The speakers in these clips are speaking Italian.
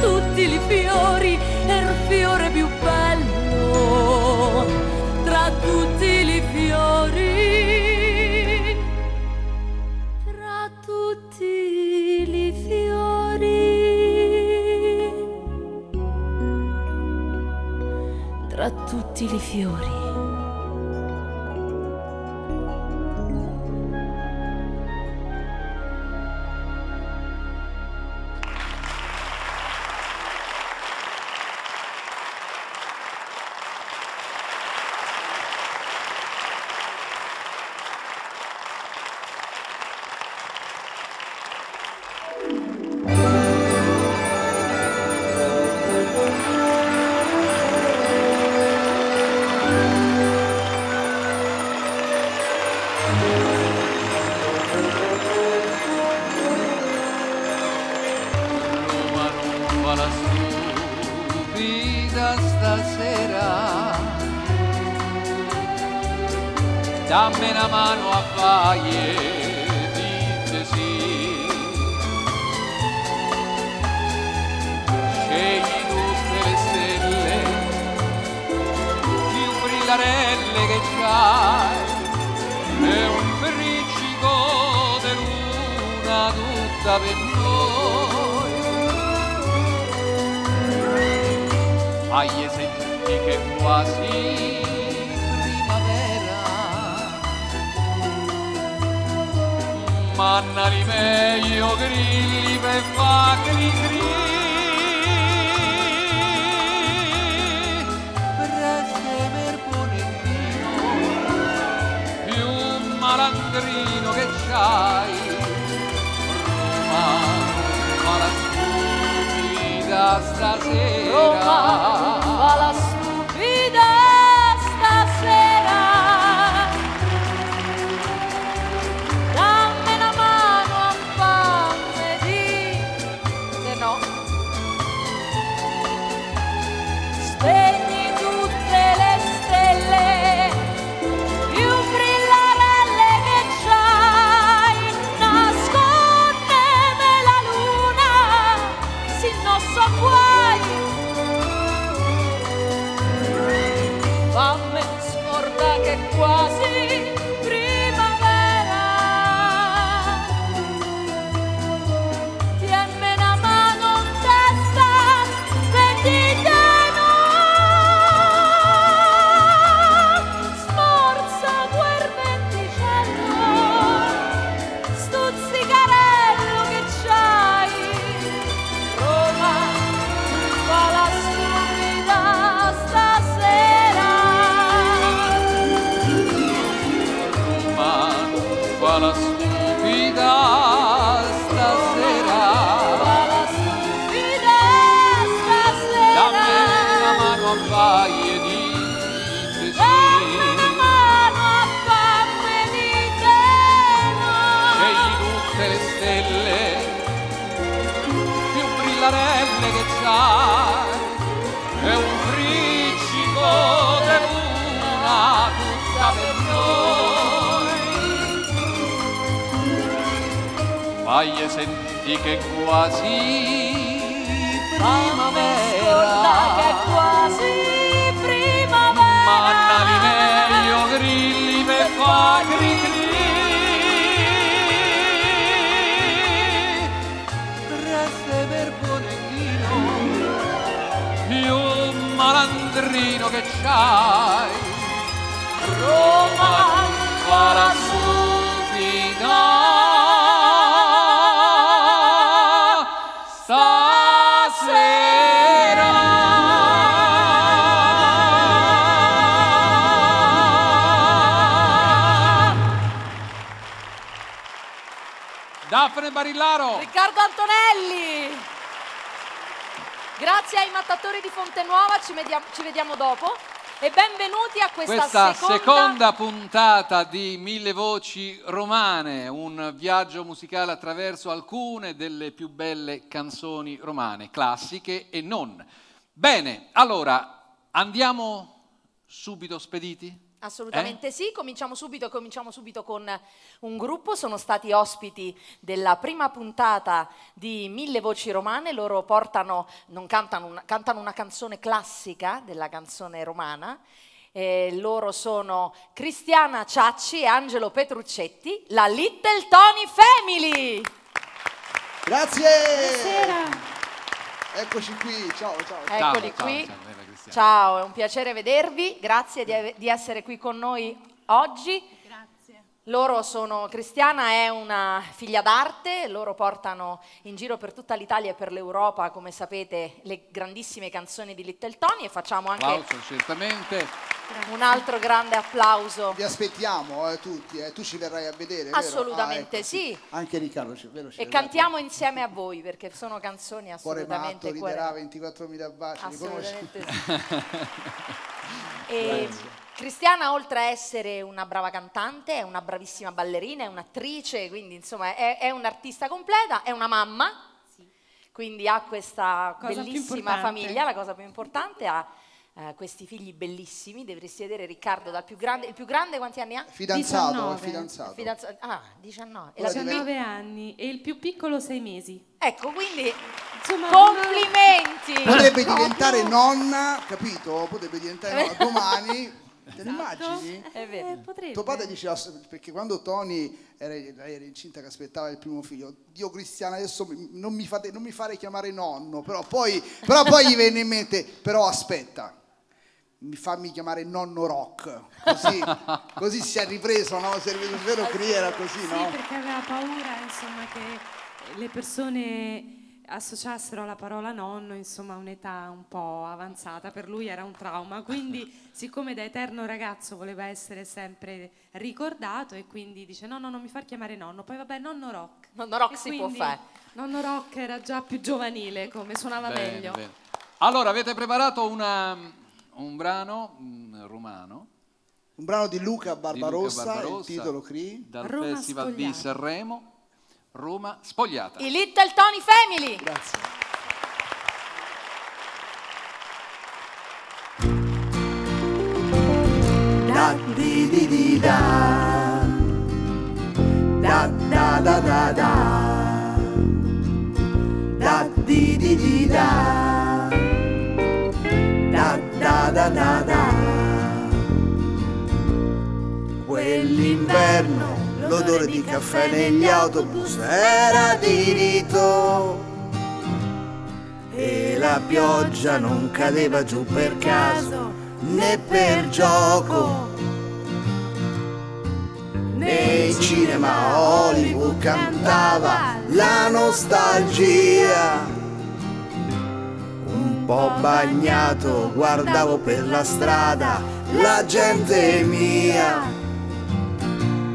tutti i fiori, è il fiore più bello tra tutti i fiori, tra tutti i fiori, tra tutti i fiori. La stupida stasera, dammi una mano a fare, dite sì, scegli tutte le stelle più brillarelle che c'hai, e un friccico di luna tutta per noi. Fagli senti che è quasi primavera, manna di meglio grilli per fa gri gri, preste per Ponentino, più malandrino che c'hai, Roma, ma la stupida stasera. Roma fa la stupida stasera, dammi una mano a farmi dire no, spegni tutte le stelle più brillarelle che c'hai, nascondeme la luna, si non so guai, fammi scorda che è quasi primavera, tienmi una mano in testa per dire no, smorza quel venticello, stuzzicarello che c'hai, Roma fa la stupida stasera, Roma fa la stupida stasera, fa la stupida dammi stasera, una mano a fare, dite dammi una sì, mano a farmi dire scegli no, tutte le stelle più brillarelle che c'hai, e un friccico di luna tutta per noi. Fagli senti che è quasi fammi scorda che è primavera, quasi primavera, manna di meglio grilli per fa gri gri, preste per Ponentino, più malandrino che c'hai, Roma fa la stupida stasera. Daphne Barillaro. Riccardo Antonelli. Grazie ai mattatori di Fontenuova, ci vediamo dopo. E benvenuti a Questa seconda puntata di Mille Voci Romane, un viaggio musicale attraverso alcune delle più belle canzoni romane, classiche e non. Bene, allora, andiamo subito spediti? Assolutamente sì, cominciamo subito con un gruppo, sono stati ospiti della prima puntata di Mille Voci Romane, loro cantano una canzone classica della canzone romana, loro sono Cristiana Ciacci e Angelo Petruccetti, la Little Tony Family! Grazie! Buonasera! Eccoci qui, ciao. Eccoli qui. Ciao, è un piacere vedervi, grazie di essere qui con noi oggi. Grazie. Loro sono, Cristiana è una figlia d'arte, loro portano in giro per tutta l'Italia e per l'Europa, come sapete, le grandissime canzoni di Little Tony e facciamo anche applauso, certamente. un altro grande applauso. Vi aspettiamo tutti, tu ci verrai a vedere, Assolutamente vero? Ecco, sì. Anche Riccardo, vero? E cantiamo insieme a voi perché sono canzoni assolutamente Cuore matto, riderà 24.000 baci, assolutamente sì. E Cristiana, oltre a essere una brava cantante, è una bravissima ballerina, è un'attrice, quindi insomma è un'artista completa, è una mamma, sì. Quindi ha questa bellissima famiglia, la cosa più importante, ha questi figli bellissimi, dovresti vedere Riccardo, il più grande quanti anni ha? Fidanzato. 19. Ah, 19. 19 anni e il più piccolo 6 mesi. Ecco, quindi insomma, complimenti! Potrebbe diventare nonna, capito? Potrebbe diventare nonna domani. Te ne immagini? È vero. Potrebbe. Tuo padre diceva, perché quando Tony era incinta che aspettava il primo figlio, Dio Cristiana, adesso non mi fare chiamare nonno, però poi gli venne in mente, però aspetta, fammi chiamare nonno Rock, così si è ripreso, no? Si è ripreso, vero che era così, sì, no? perché aveva paura, insomma, che le persone associassero alla parola nonno, insomma, a un'età un po' avanzata, per lui era un trauma, quindi siccome da eterno ragazzo voleva essere sempre ricordato e quindi dice no, non mi far chiamare nonno, poi vabbè nonno Rock. Nonno Rock si può fare. Nonno Rock era già più giovanile, come suonava meglio. Bene. Allora, avete preparato un brano romano. Un brano di Luca Barbarossa, il Barbarossa, titolo Cree. dal Roma Festival di Spogliata. Sanremo, Roma Spogliata. I Little Tony Family! Grazie. Da di di di da, da da da da da, da di di di da, da da da da da. Quell'inverno l'odore di caffè negli autobus era di rito e la pioggia non cadeva giù per caso né per gioco. Nei cinema Hollywood cantava la nostalgia. Un po' bagnato guardavo per la strada la gente mia.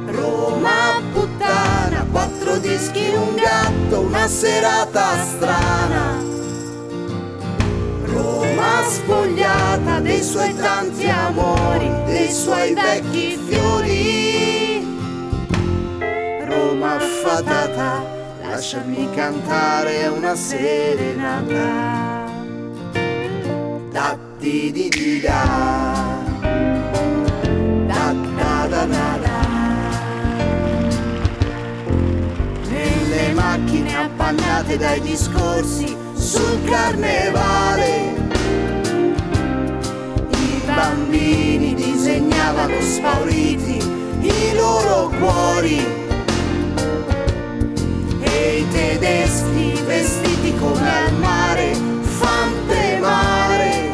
Roma puttana, 4 dischi, un gatto, una serata strana. Roma spogliata dei suoi tanti amori, dei suoi vecchi fiori. Roma affatata, lasciami cantare una serenata. Da di di di da, da da da da da. Nelle macchine appannate dai discorsi sul carnevale, i bambini disegnavano spauriti i loro cuori e i tedeschi vestiti come al mare fan tremare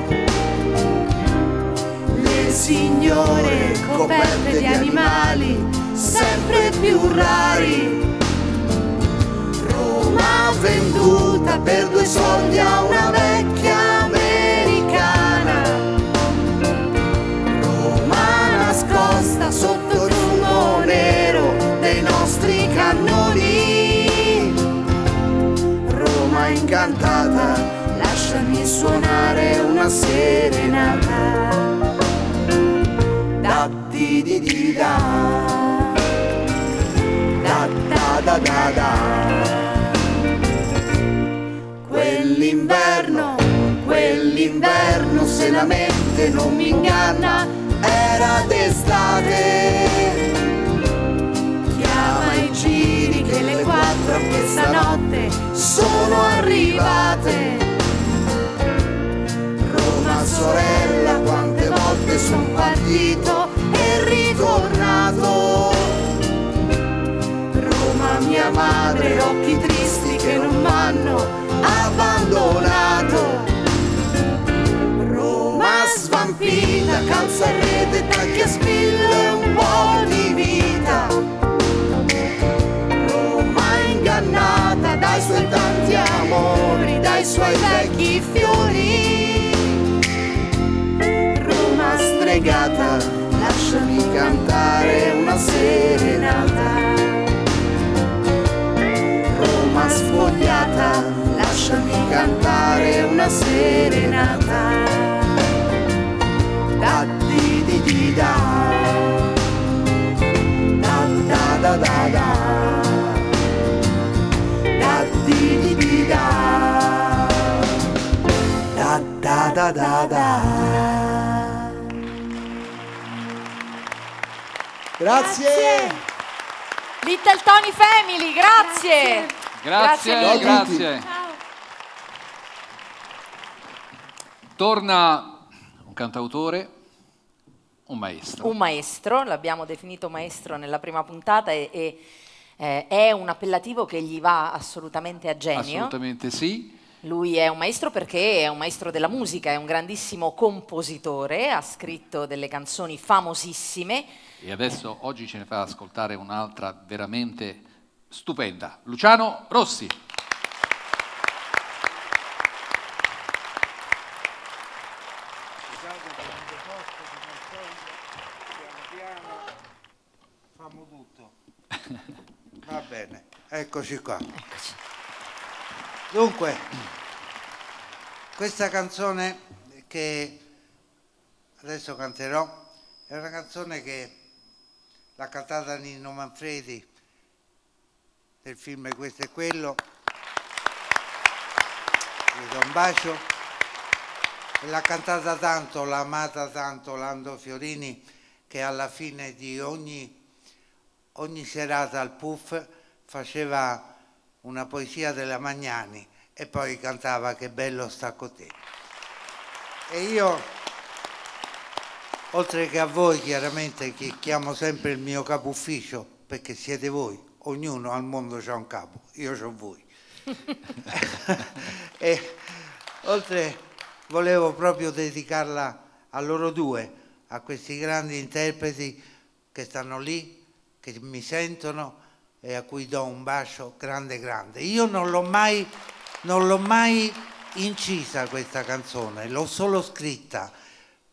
le signore coperte di animali sempre più rari. Roma venduta per 2 soldi a una vecchia americana. Roma nascosta sotto il fumo nero dei nostri cannoni. Roma incantata, lasciami suonare una serenata. Da di di di da, da da da da da. Quell'inverno se la mente non mi inganna, era d'estate. Chiama i giri che le 4 questa notte sono arrivate. Roma sorella, quante volte son partito e ritornato. Roma mia madre, occhi tristi che non m'hanno abbandonato. Roma svampita, calza e rete, tacchi e spille, un po' di vita. Roma ingannata dai suoi tanti amori, dai suoi vecchi fiori. Roma stregata, lasciami cantare una serenata. Roma spogliata, lasciami cantare una serenata. Da di di di da, da da da da da, da di di di da, da da da da da. Grazie. Little Tony Family, grazie. Grazie, mille. grazie. Torna un cantautore, un maestro. Un maestro, l'abbiamo definito maestro nella prima puntata e è un appellativo che gli va assolutamente a genio. Assolutamente sì. Lui è un maestro perché è un maestro della musica, è un grandissimo compositore, ha scritto delle canzoni famosissime. E adesso oggi ce ne fa ascoltare un'altra veramente stupenda. Luciano Rossi. Famo tutto. Va bene, eccoci qua. Eccoci. Dunque, questa canzone che adesso canterò è una canzone che l'ha cantata Nino Manfredi del film Questo è quello. Gli do un bacio. E l'ha cantata tanto, l'ha amata tanto Lando Fiorini, che alla fine di ogni serata al Puff faceva una poesia della Magnani e poi cantava Che bello sta con te. E io, oltre che a voi chiaramente, che chiamo sempre il mio capo ufficio, perché siete voi, ognuno al mondo c'ha un capo, io c'ho voi. E oltre volevo proprio dedicarla a loro due, a questi grandi interpreti che stanno lì, che mi sentono e a cui do un bacio grande grande. Io non l'ho mai incisa questa canzone, l'ho solo scritta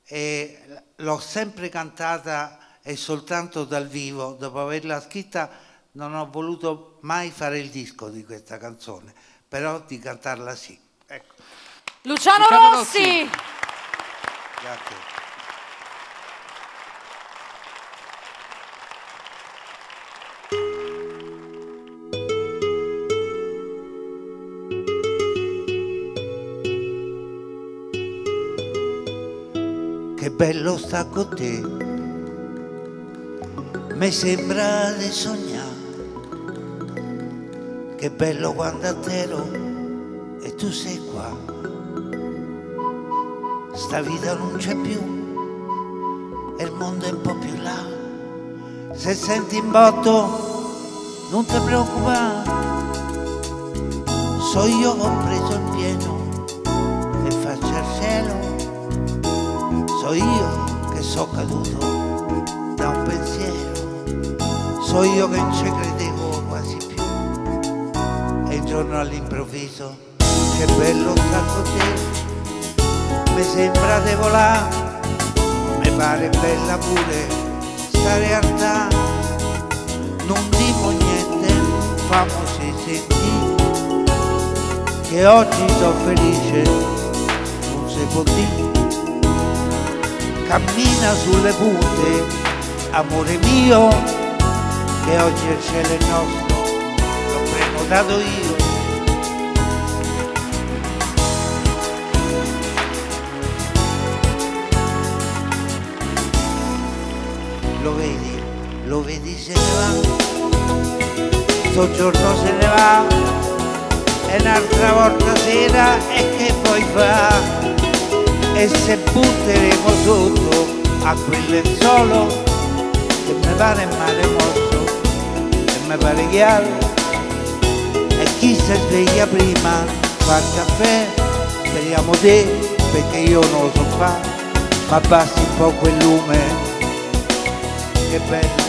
e l'ho sempre cantata e soltanto dal vivo. Dopo averla scritta non ho voluto mai fare il disco di questa canzone, però di cantarla sì. Ecco. Luciano Rossi. Grazie. Che bello sta con te, mi sembra di sognare, che bello quando a t'ero e tu sei qua, sta vita non c'è più e il mondo è un po' più là, se senti in botto non ti preoccupare, so io che ho preso il pieno e faccio al cielo. So io che so caduto da un pensiero, so io che non ci credevo quasi più, e un giorno all'improvviso, che bello sta con te, mi sembra di volare, mi pare bella pure sta realtà, non dico niente, famosi sentì, che oggi sono felice, non si può dire. Cammina sulle punte, amore mio, che oggi il cielo è nostro, l'ho prenotato io. sto giorno se ne va e un'altra volta sera e che poi fa, e se butteremo sotto a quel lenzuolo che mi pare male mosso e mi pare chiaro, e chi si sveglia prima fa il caffè, speriamo te perché io non lo so fare, ma abbassi un po' quel lume, che bello.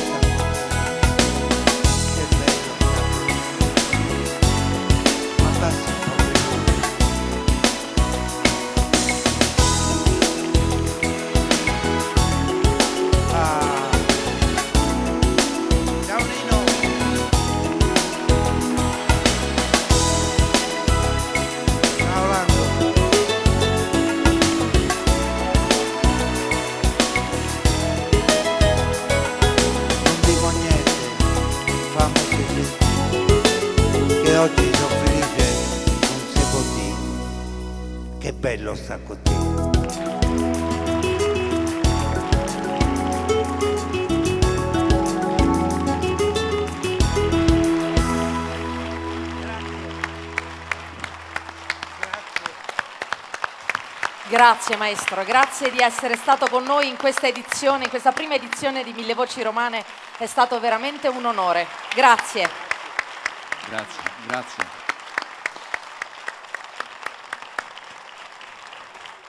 Oggi sono felice, non si può dire, che bello sta con te. Grazie maestro, grazie di essere stato con noi in questa edizione, in questa prima edizione di Mille Voci Romane, è stato veramente un onore. Grazie. Grazie, grazie.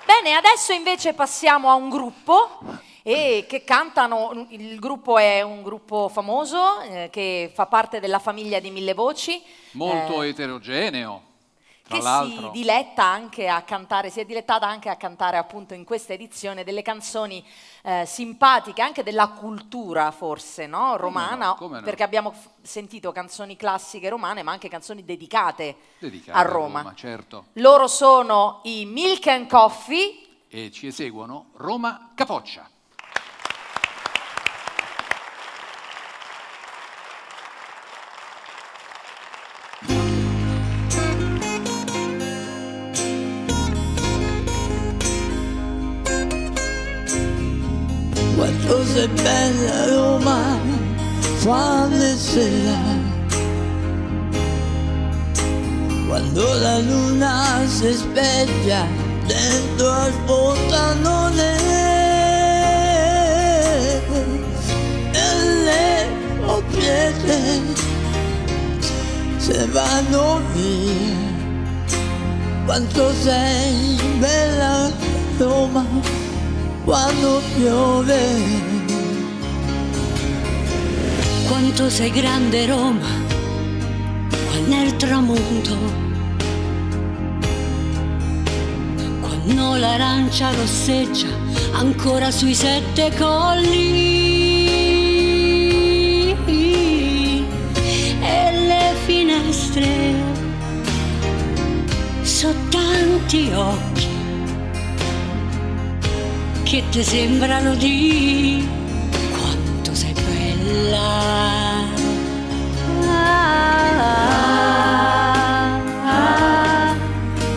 Bene, adesso invece passiamo a un gruppo che cantano, il gruppo è un gruppo famoso che fa parte della famiglia di Mille Voci. Molto eterogeneo, tra che l'altro. si diletta anche a cantare, si è dilettata anche a cantare appunto in questa edizione delle canzoni simpatiche, anche della cultura forse, no? Romana, come no? Perché abbiamo sentito canzoni classiche romane, ma anche canzoni dedicate Dedicate a Roma. Certo. Loro sono i Milk and Coffee. E ci eseguono Roma Capoccia. Quanto sei bella Roma, quando è sera, quando la luna si specchia dentro al fontanone e le oppiette se vanno via. Quanto sei bella Roma, quando piove. Quanto sei grande Roma, quando è il tramonto, quando l'arancia rosseggia ancora sui 7 colli e le finestre so tanti occhi che ti sembrano di quanto sei bella.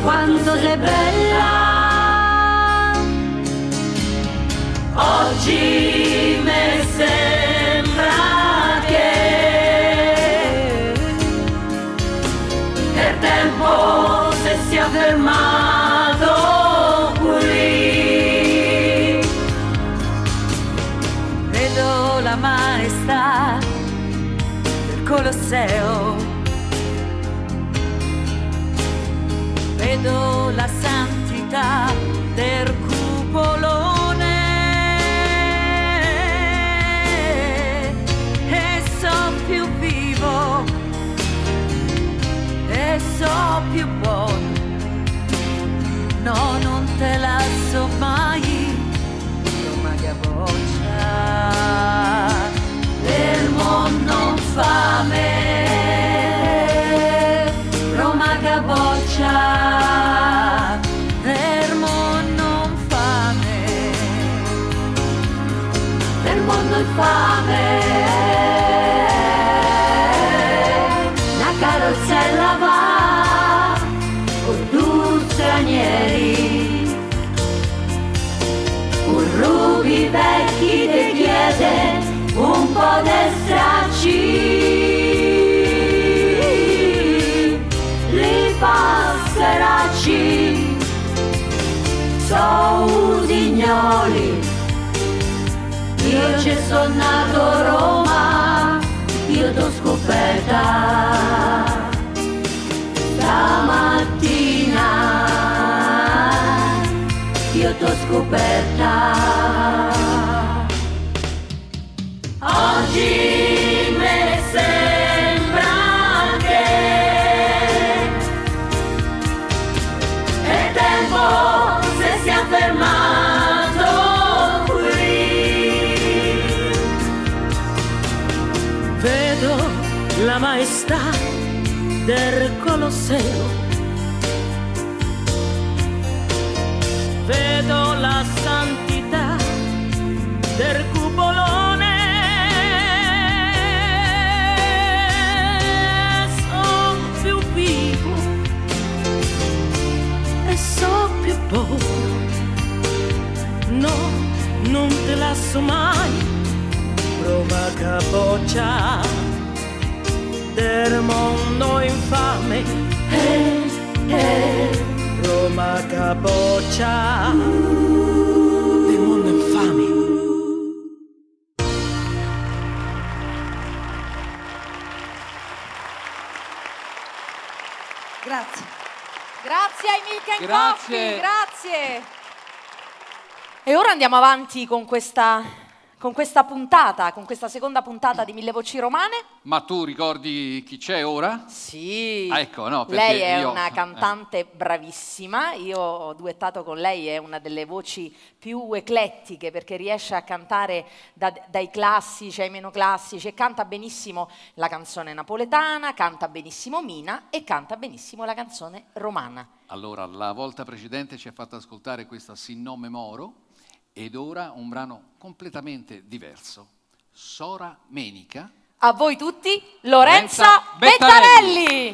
Quanto sei bella. Oggi mi sembra che il tempo si sia fermato qui. Vedo la maestà del Colosseo, vedo la santità del cupolone e so più vivo e so più buono. No, non te la so mai, Roma Capoccia, del mondo non fame, Roma Capoccia, del mondo non fame, del mondo infame. La carrozzella va con 2 stranieri, un rubi vecchi te chiede un po' di stracci. so usignoli, io ci sono nato a Roma, io t'ho scoperta stamattina, io t'ho scoperta. Oggi mi sembra che è tempo se sia fermato qui. Vedo la maestà del Colosseo, vedo la santità del cupolone, so più vivo e so più povero. No, non te lascio mai, Roma capoccia del mondo infame, Roma capoccia del mondo infame. Grazie. Grazie ai Milk and Grazie. Coffee, grazie. E ora andiamo avanti con questa puntata, con questa seconda puntata di Mille Voci Romane. Ma tu ricordi chi c'è ora? Sì, Ah, ecco, no, perché lei è io- una cantante bravissima, io ho duettato con lei, è una delle voci più eclettiche perché riesce a cantare dai classici ai meno classici e canta benissimo la canzone napoletana, canta benissimo Mina e canta benissimo la canzone romana. Allora, la volta precedente ci ha fatto ascoltare questa Sin nome moro ed ora un brano completamente diverso. Sora Menica. A voi tutti, Lorenza Lorenza Bettarelli.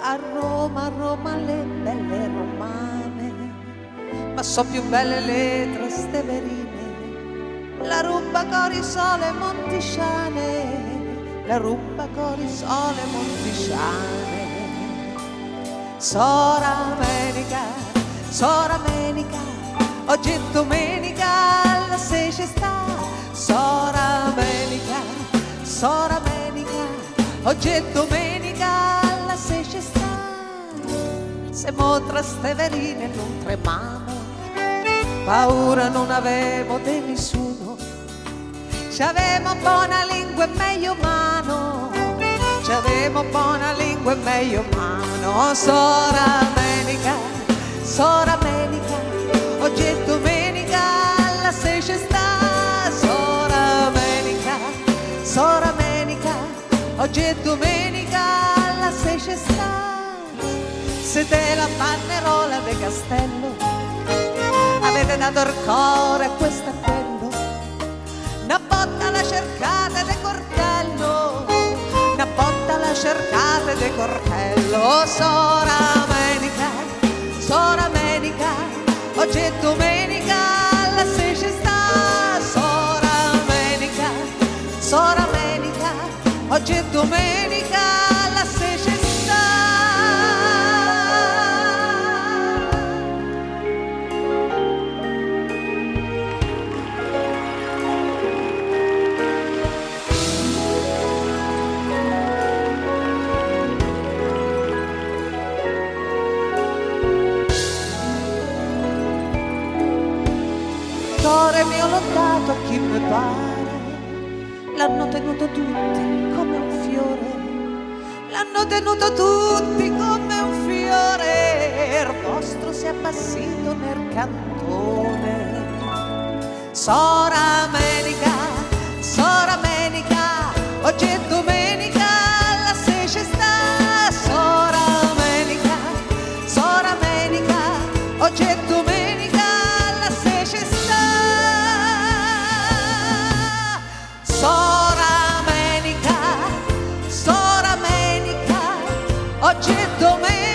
A Roma le belle romane, ma so più belle le trasteverine, la ruba corisole montisciane, la ruba corisole montisciane. Sora Menica, oggi è domenica, la sera sta. Sora Menica, oggi è domenica, la sera sta. Siamo trasteverine, non tremamo, paura non avevo di nessuno. C'avevo buona lingua e meglio mano, c'avevo buona lingua e meglio mano. Sora Menica, oggi è domenica, la sera sta. Sora Menica, oggi è domenica, la sera sta. Siete la banderola del castello, avete dato il cuore a questo e quello, una botta la cercate del cortello, una botta la cercate del cortello. Sora Menica, oggi è domenica, la sera sta. Sora Menica, oggi è domenica, la sera sta. Cuore mio l'ho dato a chi mi pare, l'hanno tenuto tutti come un fiore, l'hanno tenuto tutti come un fiore, il vostro si è appassito nel cantone. Sora Menica, oggi è domenica, la sera sta. Sora Menica, oggi è domenica, la sera sta. Sora Menica, oggi è domenica.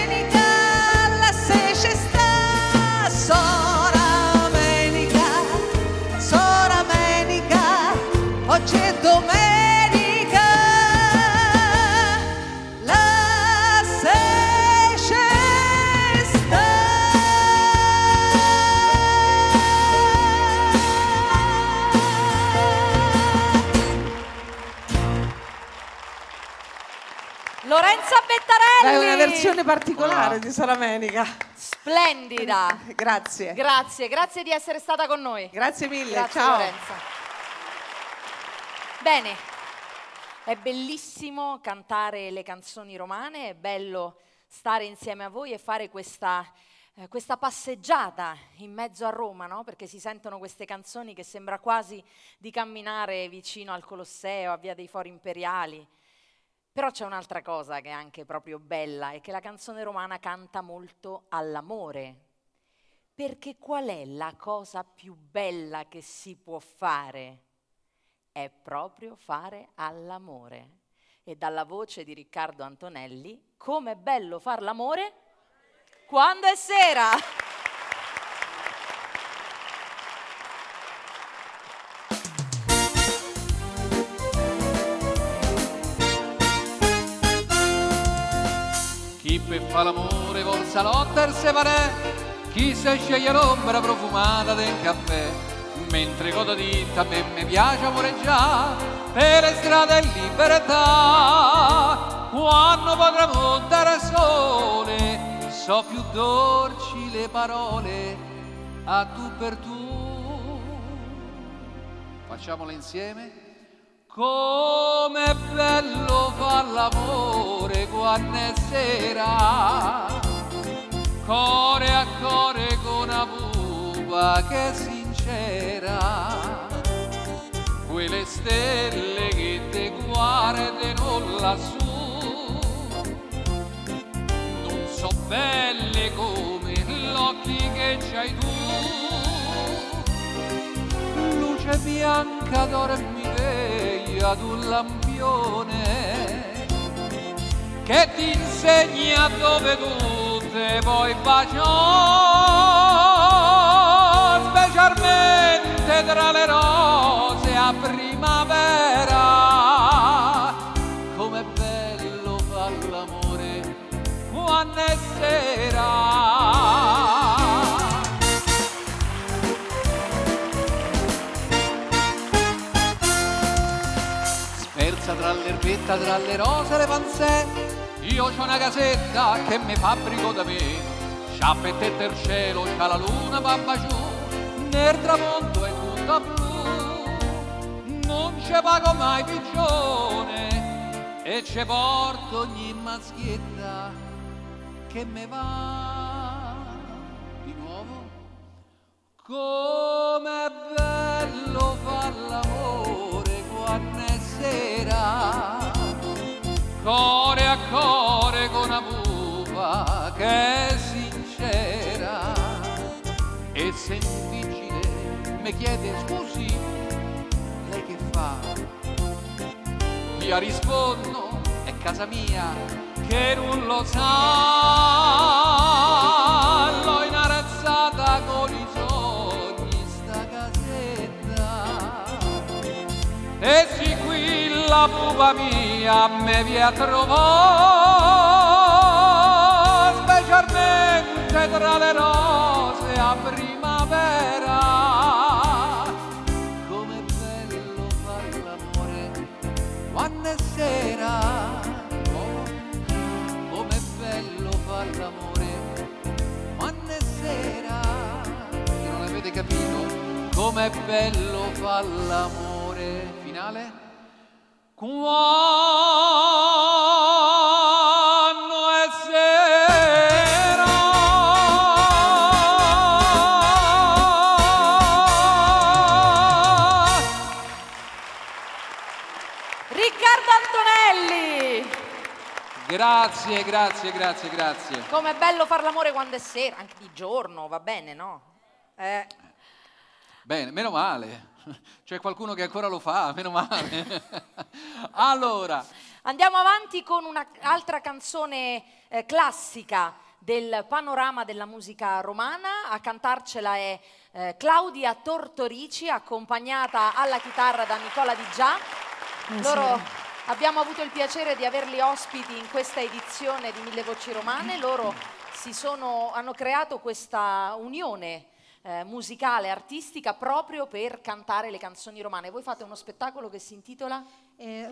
Lorenza È Bettarelli. una versione particolare di Salamenica. Splendida. Grazie. Grazie di essere stata con noi. Grazie mille, Grazie, ciao. Lorenza. Bene, è bellissimo cantare le canzoni romane, è bello stare insieme a voi e fare questa passeggiata in mezzo a Roma, no? Perché si sentono queste canzoni che sembra quasi di camminare vicino al Colosseo, a Via dei Fori Imperiali. Però c'è un'altra cosa che è anche proprio bella, è che la canzone romana canta molto all'amore. Perché qual è la cosa più bella che si può fare? È proprio fare all'amore. E dalla voce di Riccardo Antonelli, com'è bello far l'amore quando è sera. Chi per fa l'amore vuol salottere se pare, chi se sceglie l'ombra profumata del caffè, mentre godo di a me mi piace amoreggiare per le strade in libertà. Quando potrà montare il sole, so più dolci le parole a tu per tu. Facciamole insieme. Com'è bello far l'amore quando è sera, core a core con una pupa che è sincera, quelle stelle che te guardano lassù, non so belle come gli occhi che c'hai tu, luce bianca dormi ad un lampione che ti insegna dove tu te vuoi baciare, specialmente tra le rose a primavera. Com'è bello far l'amore quando è sera. Tra l'erbetta, tra le rose e le panzè, io c'ho una casetta che mi fabbrico da me, sciappette del cielo, c'ha la luna babba giù, nel tramonto è tutto blu, non ci pago mai pigione e ci porto ogni maschietta che me va di nuovo. Com'è bello far l'amore quando è sera, core a core con una pupa che è sincera, e sentigile mi chiede scusi, lei che fa? Io rispondo, è casa mia che non lo sa, l'ho inarezzata con i sogni sta casetta, e sì qui la pupa mia me vi a trovare, specialmente tra le rose a primavera. Com'è bello fare l'amore quando è sera, oh, com'è bello fare l'amore quando è sera. Se non avete capito com'è bello fare l'amore, finale? Quando è sera. Riccardo Antonelli. Grazie. Com'è bello far l'amore quando è sera, anche di giorno, va bene, no? Bene, meno male. C'è qualcuno che ancora lo fa, meno male. Allora, andiamo avanti con un'altra canzone classica del panorama della musica romana. A cantarcela è Claudia Tortorici, accompagnata alla chitarra da Nicola Di Già. Loro abbiamo avuto il piacere di averli ospiti in questa edizione di Mille Voci Romane. Loro hanno creato questa unione musicale, artistica, proprio per cantare le canzoni romane. Voi fate uno spettacolo che si intitola?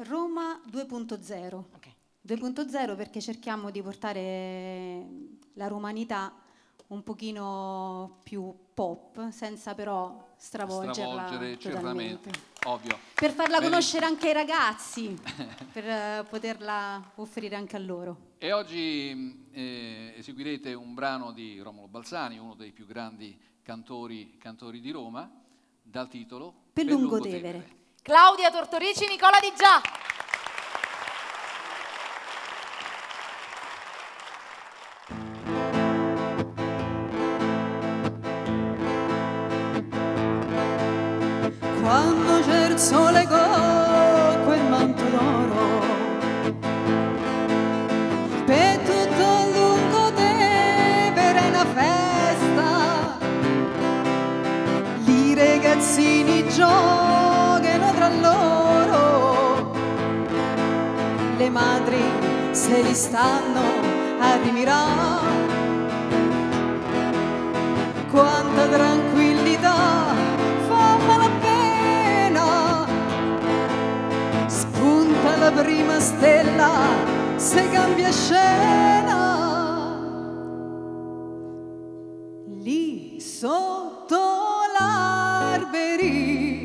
Roma 2.0. Okay. 2.0 perché cerchiamo di portare la romanità un pochino più pop, senza però stravolgerla Stravolgere totalmente. certamente, ovvio. Per farla Bellissimo. conoscere anche ai ragazzi, per poterla offrire anche a loro. E oggi eseguirete un brano di Romolo Balzani, uno dei più grandi cantori di Roma, dal titolo Per Lungotevere. Claudia Tortorici, Nicola Di Già. Quando c'è il sole con quel manto d'oro, per tutto Lungotevere è una festa, i ragazzini giocano tra loro, le madri se li stanno a rimirare, quanta tranquillità fa malapena, spunta la prima stella, se cambia scena, lì sotto l'alberi,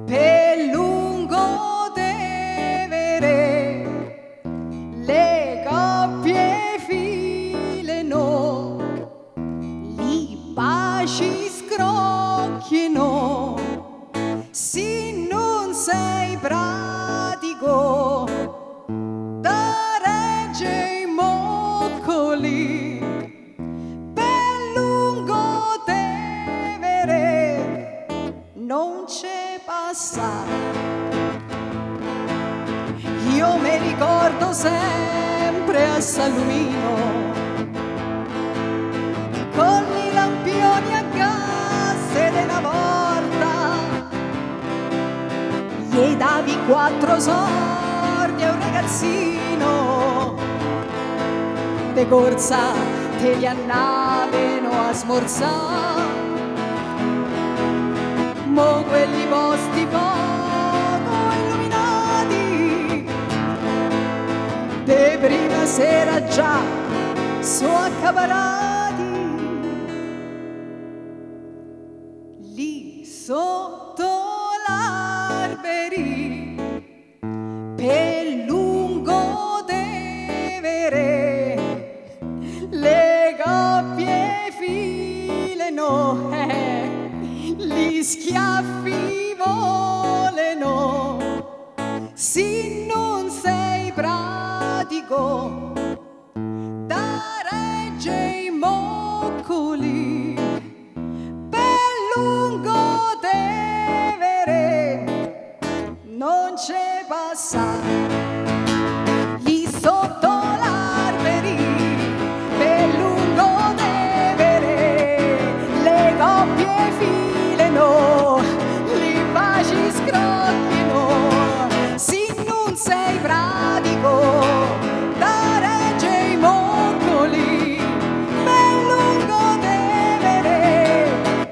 per Lungotevere, le coppie fileno, li baci scrocchiano, se non sei pratico da regge i moccoli, per Lungotevere non c'è passare. Io mi ricordo sempre a San Lumino, con i lampioni a gas ed una volta gli davi 4 soldi a un ragazzino, de corsa te li andavano a smorzare, mo quelli posti poco illuminati, de prima sera già so accaparati, lì sotto l'alberi, per Lungotevere, le coppie fileno, gli schiaffi voleno, se non sei pratico da regge i moccoli, per Lungotevere non c'è passare. Lì sotto l'alberi, per Lungotevere, le coppie fileno, li baci scrocchino, se non sei pratico da regge i moccoli, per Lungotevere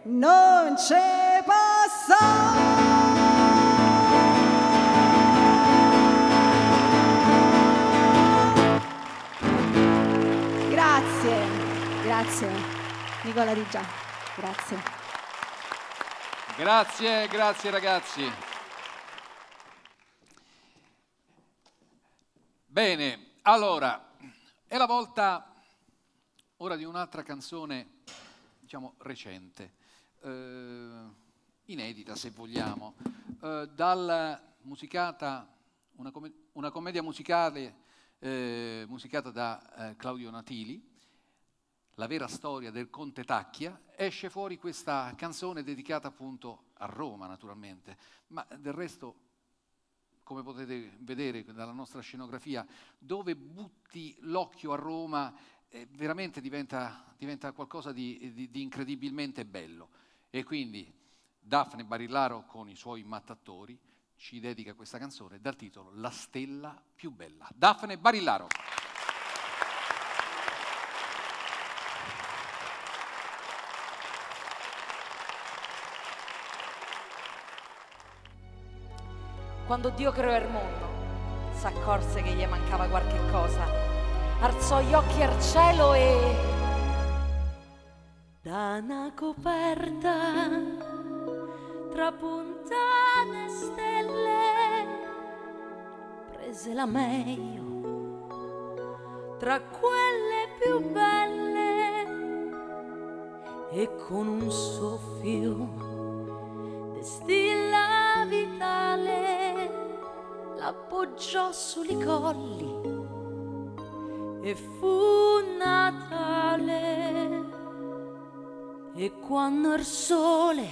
non c'è passare. Grazie, Nicola Di Già, grazie. Grazie ragazzi. Bene, allora, è la volta ora di un'altra canzone, diciamo, recente, inedita se vogliamo, dal musicata, una commedia musicale musicata da Claudio Natili, La vera storia del Conte Tacchia. Esce fuori questa canzone dedicata appunto a Roma, naturalmente, ma del resto, come potete vedere dalla nostra scenografia, dove butti l'occhio a Roma veramente diventa qualcosa di incredibilmente bello. E quindi Daphne Barillaro con i suoi mattatori ci dedica questa canzone dal titolo La stella più bella. Daphne Barillaro. Quando Dio creò il mondo, s'accorse che gli mancava qualche cosa. Alzò gli occhi al cielo e da una coperta trapuntate stelle prese la meglio tra quelle più belle e con un soffio di stilla vitale l'appoggiò sui colli e fu Natale. E quando il sole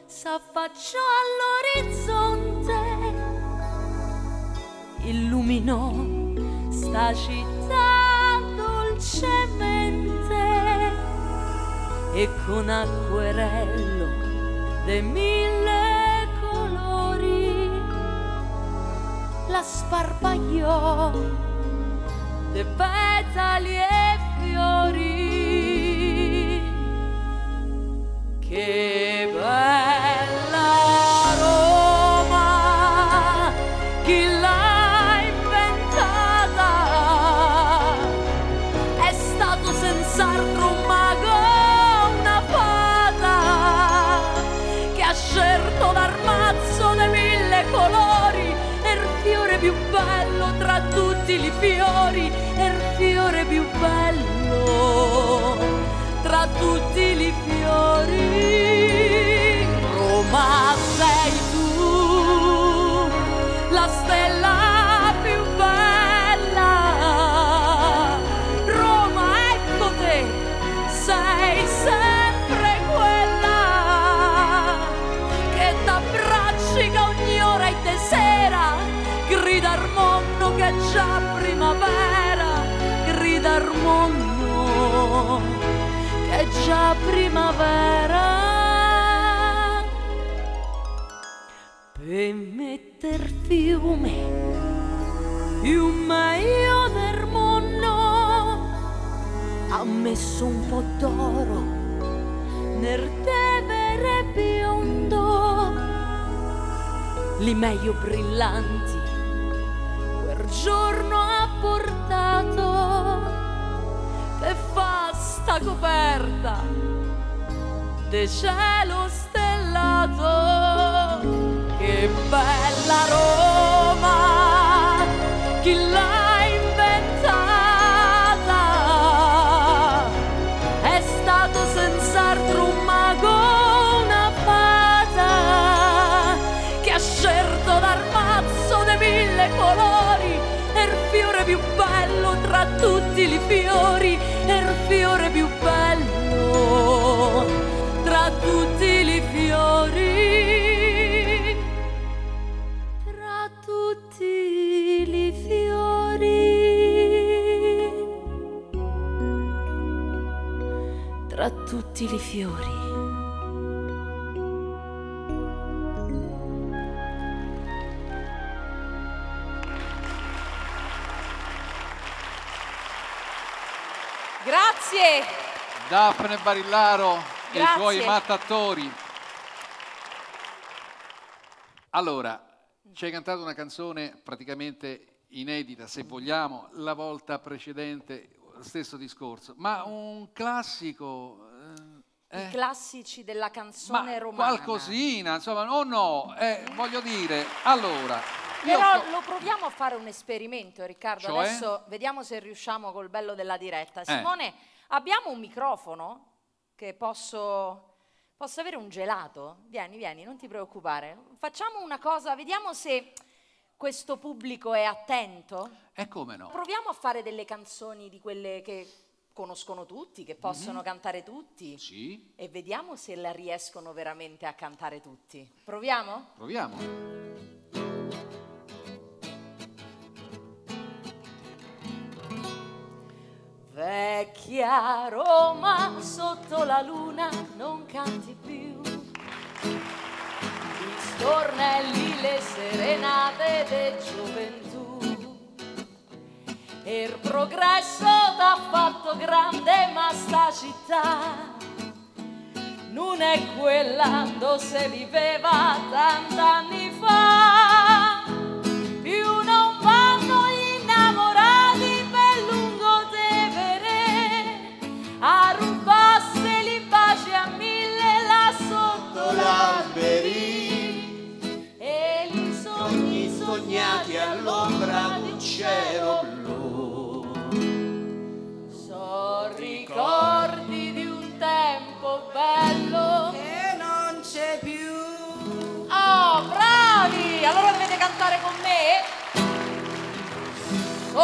s'affacciò all'orizzonte illuminò sta città dolcemente e con acquerello de 1000 colori la sparpagliò de petali e fiori. Che bella Roma, chi l'ha inventata? È stato senz'altro un mago, una fata, che ha scelto dal mazzo de 1000 colori, e il fiore più bello tra tutti i fiori, e il fiore più bello tra tutti i fiori. Roma sei tu, la stella più bella. Roma ecco te, sei sempre quella che t'abbraccica ogni ora e de sera, grida al mondo che è già primavera, grida al mondo è già primavera. Per mettere fiume più meglio del mondo ha messo un po' d'oro nel Tevere biondo, li meglio brillanti quel giorno ha portato e fa sta coperta de cielo stellato. Che bella Roma, chi l'ha inventata? È stato senz'altro un mago, una fata, che ha scelto dal mazzo de 1000 colori, e il fiore più bello tra tutti i fiori, e il fiore più bello tra tutti i fiori, tra tutti i fiori, tra tutti i fiori. Grazie. Daphne Barillaro e i Grazie. suoi mattattori. Allora, ci hai cantato una canzone praticamente inedita, se vogliamo, la volta precedente, stesso discorso, ma un classico... I classici della canzone ma romana. qualcosina, insomma, no, voglio dire, allora... Però lo proviamo a fare un esperimento, Riccardo. Cioè? Adesso vediamo se riusciamo col bello della diretta. Simone, abbiamo un microfono che posso avere un gelato? Vieni, non ti preoccupare. Facciamo una cosa, vediamo se questo pubblico è attento. E come no? Proviamo a fare delle canzoni di quelle che conoscono tutti, che possono cantare tutti. Sì. E vediamo se la riescono veramente a cantare tutti. Proviamo? Proviamo. Vecchia Roma sotto la luna non canti più, i stornelli, le serenate de gioventù, e il progresso t'ha fatto grande, ma sta città non è quella dove si viveva 80 anni fa, più non va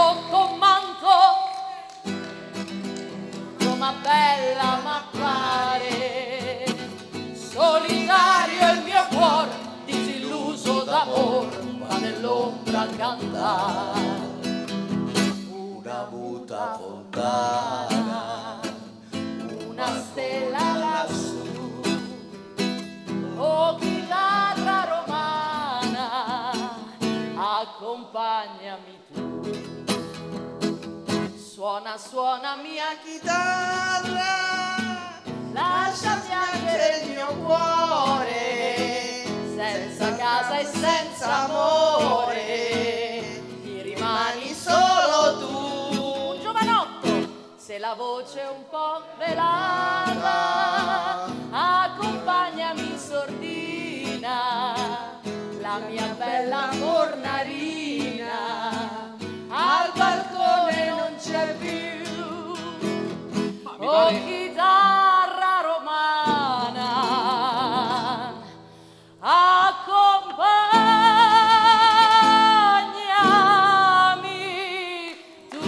sotto un manto, Roma bella m'appare, solitario il mio cuore, disilluso d'amor, va nell'ombra a cantare. Una muta fontana, una stella lassù, oh chitarra romana, accompagnami tu. Suona, suona mia chitarra, lascia piangere il mio cuore, senza casa e senza amore, mi rimani solo tu. Un giovanotto, se la voce è un po' velata, accompagnami sordina, la mia bella fornarina, al balcone non c'è più. Oh chitarra romana, accompagnami tu.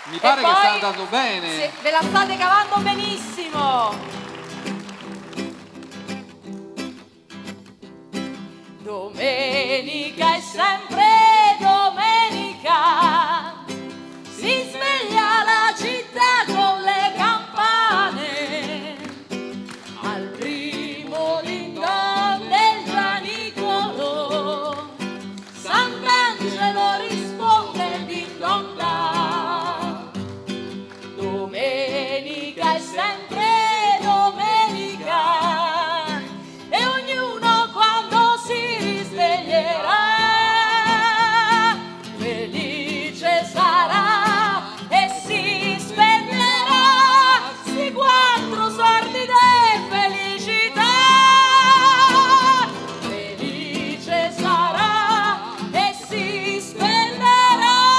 Mi pare E che poi, sta andando bene. se ve la state cavando benissimo. Domenica è sempre domenica, si sveglia la città con le campane, al primo ding-dong del Gianicolo, Sant'Angelo risponde il ding-dong da. Domenica è sempre domenica e ognuno quando si risveglierà felice sarà e si spegnerà sti quattro sordide felicità. Felice sarà e si spegnerà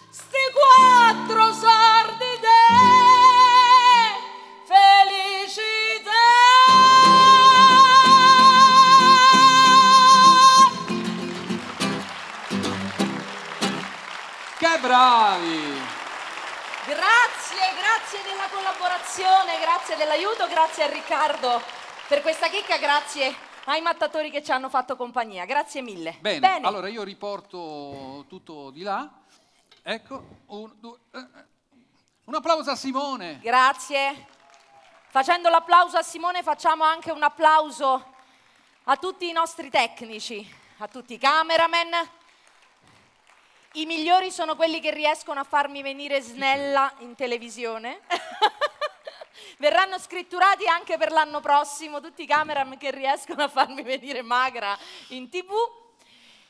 sti quattro sordide felicità. Che bravi! Grazie della collaborazione, grazie dell'aiuto, grazie a Riccardo per questa chicca, grazie ai mattatori che ci hanno fatto compagnia, grazie mille. Bene, allora io riporto tutto di là. Ecco, un applauso a Simone. Grazie. Facendo l'applauso a Simone facciamo anche un applauso a tutti i nostri tecnici, a tutti i cameraman. I migliori sono quelli che riescono a farmi venire snella in televisione. Verranno scritturati anche per l'anno prossimo tutti i cameraman che riescono a farmi venire magra in TV.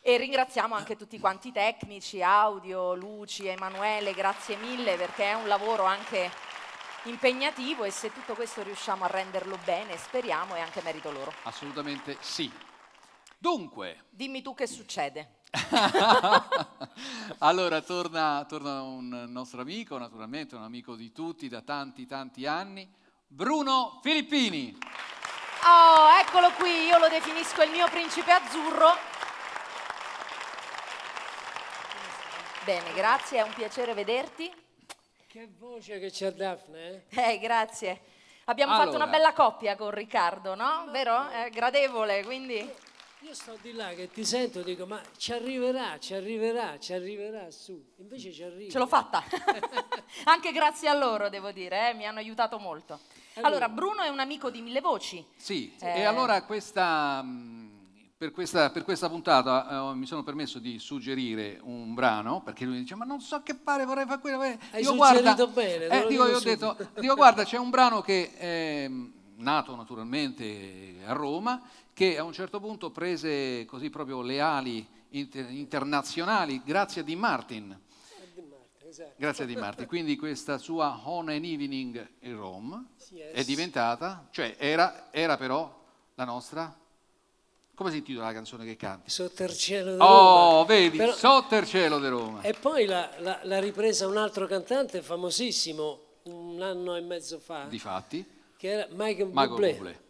E ringraziamo anche tutti quanti i tecnici, audio, luci, Emanuele, grazie mille perché è un lavoro anche impegnativo e se tutto questo riusciamo a renderlo bene, speriamo, è anche merito loro. Assolutamente sì. Dunque. Dimmi tu che succede. Allora torna un nostro amico, naturalmente un amico di tutti da tanti anni, Bruno Filippini. Oh, eccolo qui, io lo definisco il mio principe azzurro. Bene, grazie, è un piacere vederti. Che voce che c'ha Daphne, grazie. Abbiamo fatto una bella coppia con Riccardo, no? Vero? È gradevole, quindi... Io sto di là che ti sento, dico, ma ci arriverà su. Invece ci arriva. Ce l'ho fatta. Anche grazie a loro, devo dire, mi hanno aiutato molto. Allora, Bruno è un amico di Mille Voci. Sì, e allora per questa puntata mi sono permesso di suggerire un brano, perché lui dice, ma non so che fare, vorrei fare quello. Hai suggerito bene. Dico, guarda, c'è un brano che è nato naturalmente a Roma, che a un certo punto prese così proprio le ali internazionali grazie a Dean Martin. Esatto. Grazie a Dean Martin. Quindi questa sua On an Evening in Rome è diventata, cioè era però la nostra... Come si intitola la canzone che canti? Sotto il cielo di Roma. Oh, vedi, però... Sotto il cielo di Roma. E poi l'ha ripresa un altro cantante famosissimo un anno e mezzo fa. Difatti. Che era Michael Bublé.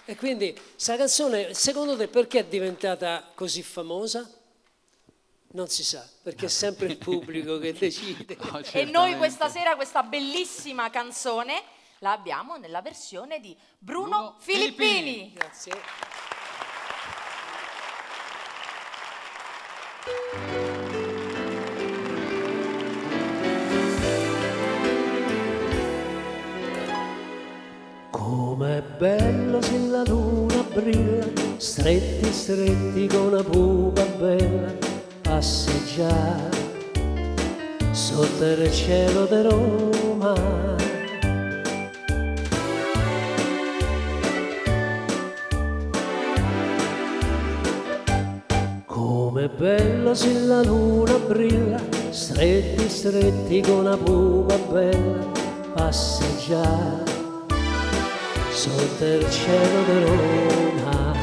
E quindi questa canzone, secondo te, perché è diventata così famosa? Non si sa, perché è sempre il pubblico che decide. No, E noi questa sera questa bellissima canzone la abbiamo nella versione di Bruno Filippini. Grazie. Com'è bello se la luna brilla, stretti stretti con una pupa bella, passeggiare sotto il cielo di Roma. Com'è bello se la luna brilla, stretti stretti con una pupa bella, passeggiare sotto il cielo di Roma.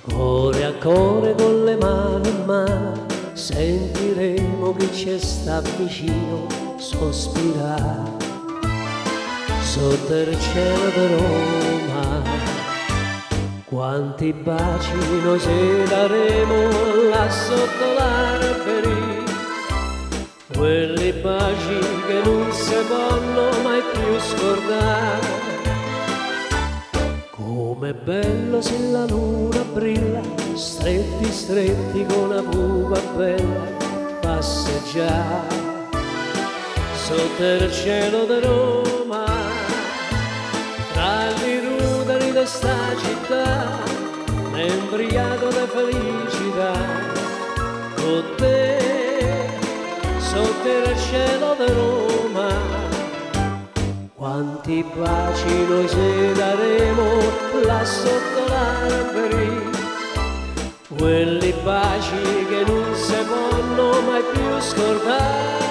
Cuore a cuore con le mani in mano, sentiremo chi ci sta vicino sospirare sotto il cielo di Roma. Quanti baci noi ci daremo là sotto l'alberi, quelli baci che non si possono mai più scordare. Com'è bello se la luna brilla, stretti stretti con una pupa bella, passeggiare sotto il cielo di Roma. Tra i ruderi di sta città, embriaco di felicità, con te sotto il cielo di Roma. Quanti baci noi ci daremo là sotto l'alberi, quelli baci che non si possono mai più scordare.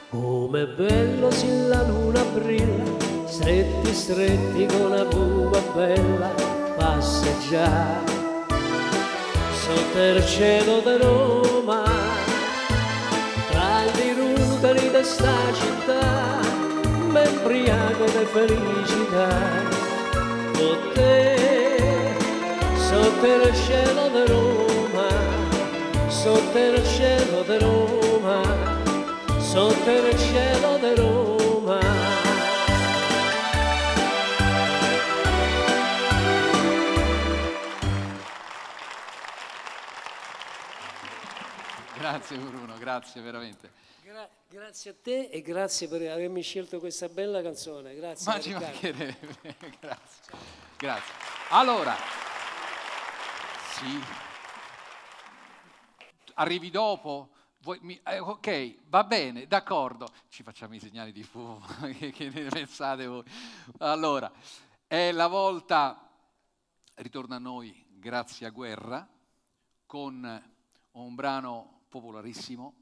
Com'è bello se la luna brilla, stretti stretti con una pupa bella, passeggiare sotto il cielo di Roma. Tra i ruderi di sta città, m'embriaco di felicità, con te sotto il cielo di Roma, sotto il cielo di Roma, sotto il cielo di Roma. Grazie Bruno, grazie veramente. Grazie a te e grazie per avermi scelto questa bella canzone. Grazie. Ma ci mancherebbe. Grazie. Grazie. Allora, sì. Arrivi dopo? Ok, va bene, d'accordo. Ci facciamo i segnali di fumo, che ne pensate voi? Allora, è la volta, ritorna a noi Grazia Guerra, con un brano popolarissimo,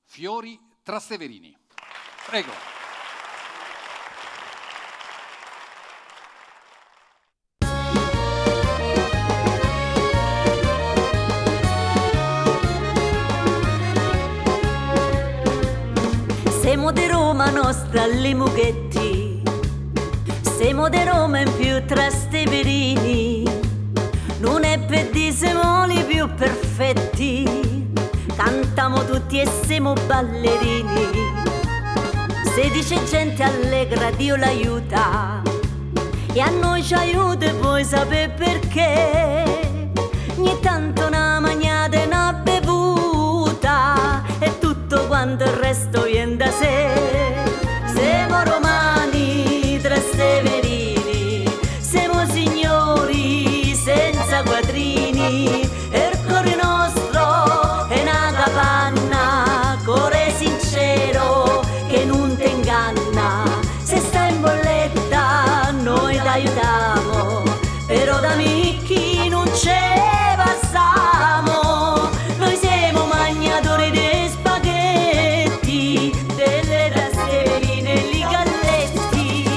Fiori Trasteverini. Prego. Siamo di Roma nostra alle Mughetti, siamo di Roma in più Trasteverini, non è per dire siamo i più perfetti, cantiamo tutti e siamo ballerini. Se dice gente allegra Dio l'aiuta, e a noi ci aiuta e vuoi sapere perché. Ogni tanto una magnata e una bevuta e tutto quanto il resto viene da sé. Siamo romani Trasteverini, siamo signori senza quattrini, e il cuore nostro è una capanna, cuore sincero che non ti inganna. Se stai in bolletta noi t'aiutiamo, però da micchi non ce passiamo. Noi siamo magnatori di spaghetti, delle Trasteverine e li galletti.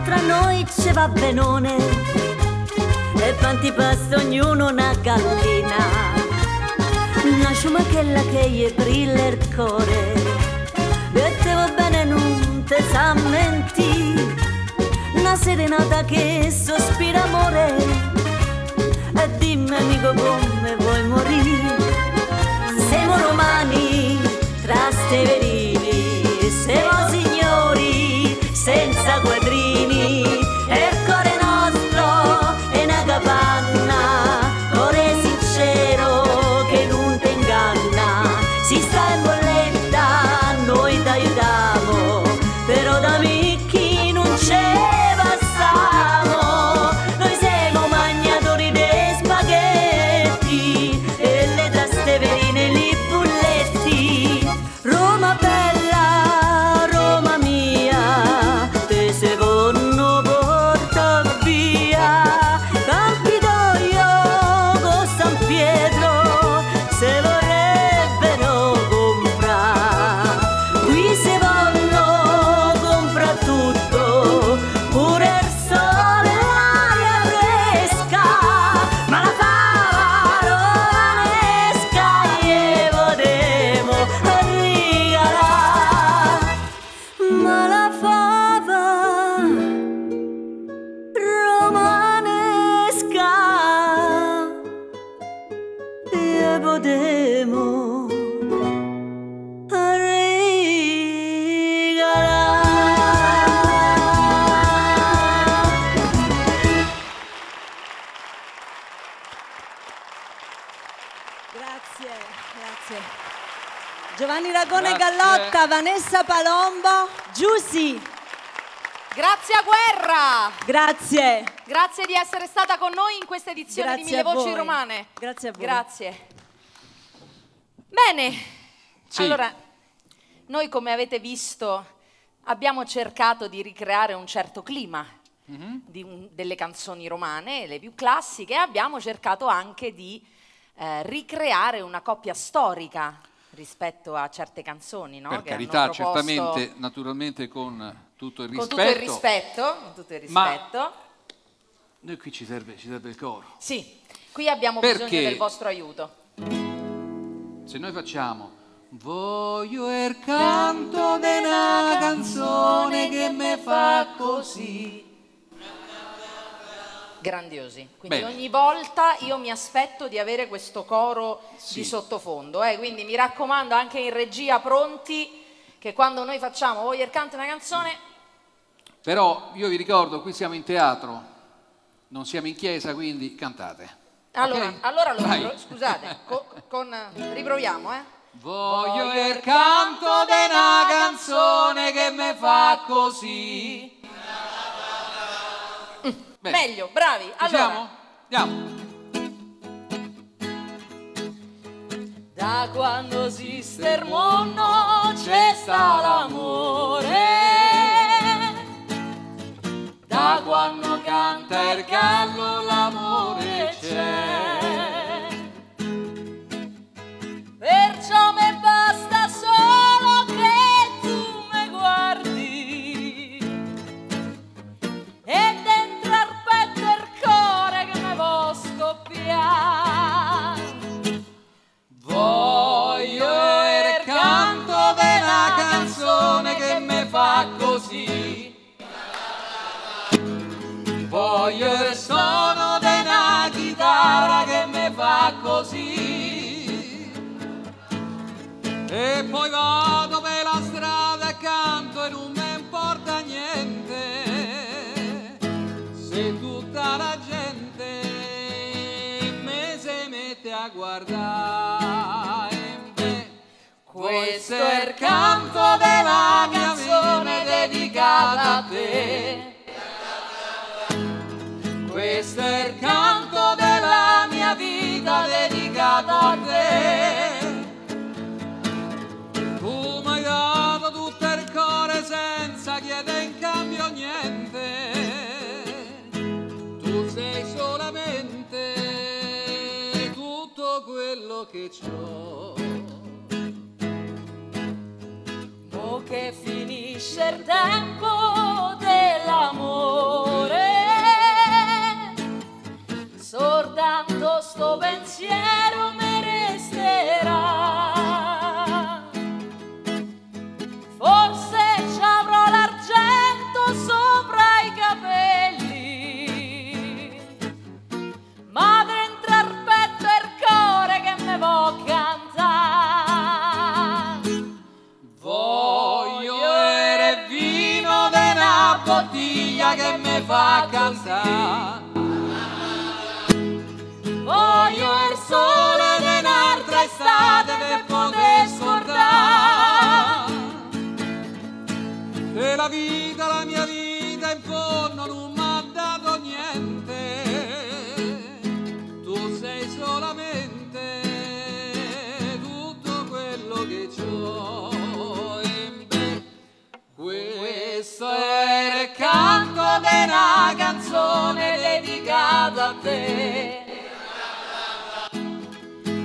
tra noi ci va benone e pasta ognuno una gallina. Una sciumachella che gli brilla il cuore e te va bene non te sammenti. Una serenata che sospira amore e dimmi amico come vuoi morire. Siamo romani tra steverini, siamo signori senza quadrini e il cuore nostro è una capanna, cuore sincero che non ti inganna. Si sta in bolletta, noi ti aiutiamo, però da micchi non c'è passiamo. Noi siamo magnatori dei spaghetti e le tasteverine li bulletti. Roma bella, Roma mia, te se vonno porta via. Campidoglio con San Pietro se vorrebbero comprare. Qui se vanno compra tutto, pure il sole e l'aria fresca, ma la fava romanesca gli potremo regalare. Ma la fava romanesca gli potremo regalare. Grazie, grazie. Giovanni Ragone Grazie. Gallotta, Vanessa Palombo, Giussi. Grazie a Guerra! Grazie. Grazie di essere stata con noi in questa edizione di Grazie Mille a Voci voi. Romane. Grazie a voi. Grazie. Bene, Sì. allora, noi come avete visto abbiamo cercato di ricreare un certo clima delle canzoni romane, le più classiche, e abbiamo cercato anche di ricreare una coppia storica rispetto a certe canzoni, no? Per che hanno carità, proposto- certamente, naturalmente con tutto il con rispetto. tutto il rispetto, con tutto il Ma- rispetto. Noi qui ci serve il coro. Sì, qui abbiamo Perché? bisogno del vostro aiuto. Se noi facciamo voglio il canto di una canzone che mi fa così. Grandiosi, quindi Bene. ogni volta io mi aspetto di avere questo coro di sottofondo, quindi mi raccomando anche in regia pronti che quando noi facciamo voglio il canto di una canzone, Però io vi ricordo, qui siamo in teatro, non siamo in chiesa, quindi cantate. allora, Ok? allora lo Vai. scusate, riproviamo, Voglio il canto di una canzone che mi fa così. Bene. Meglio, bravi, Ci allora. siamo? Andiamo. Da quando esiste il mondo c'è sta l'amore. Da quando canta il gallo l'amore c'è. Perciò mi basta solo che tu mi guardi e dentro al petto il cuore che mi vuol scoppiare. Voglio il canto di una canzone che mi fa così. Voglio il suono di una chitarra che mi fa così. E poi vado per la strada e canto e non mi importa niente. Se tutta la gente me si mette a guardare me. Questo è il canto della canzone dedicata a te. Questo è il canto della mia vita dedicato a te. Tu mi hai dato tutto il cuore senza chiedere in cambio niente. Tu sei solamente tutto quello che c'ho. Mo che finisce il tempo della d'amore, sordando sto pensiero me resterà. Forse ci avrò l'argento sopra i capelli, ma dentro al petto è il cuore che me vo cantare. Voglio il vino della bottiglia che mi fa cantare. Voglio il sole di un'altra estate per poter scordare. E la vita, la mia vita in fondo non mi ha dato niente. Tu sei solamente tutto quello che c'ho. E beh, questo è il canto di una canzone dedicata a te.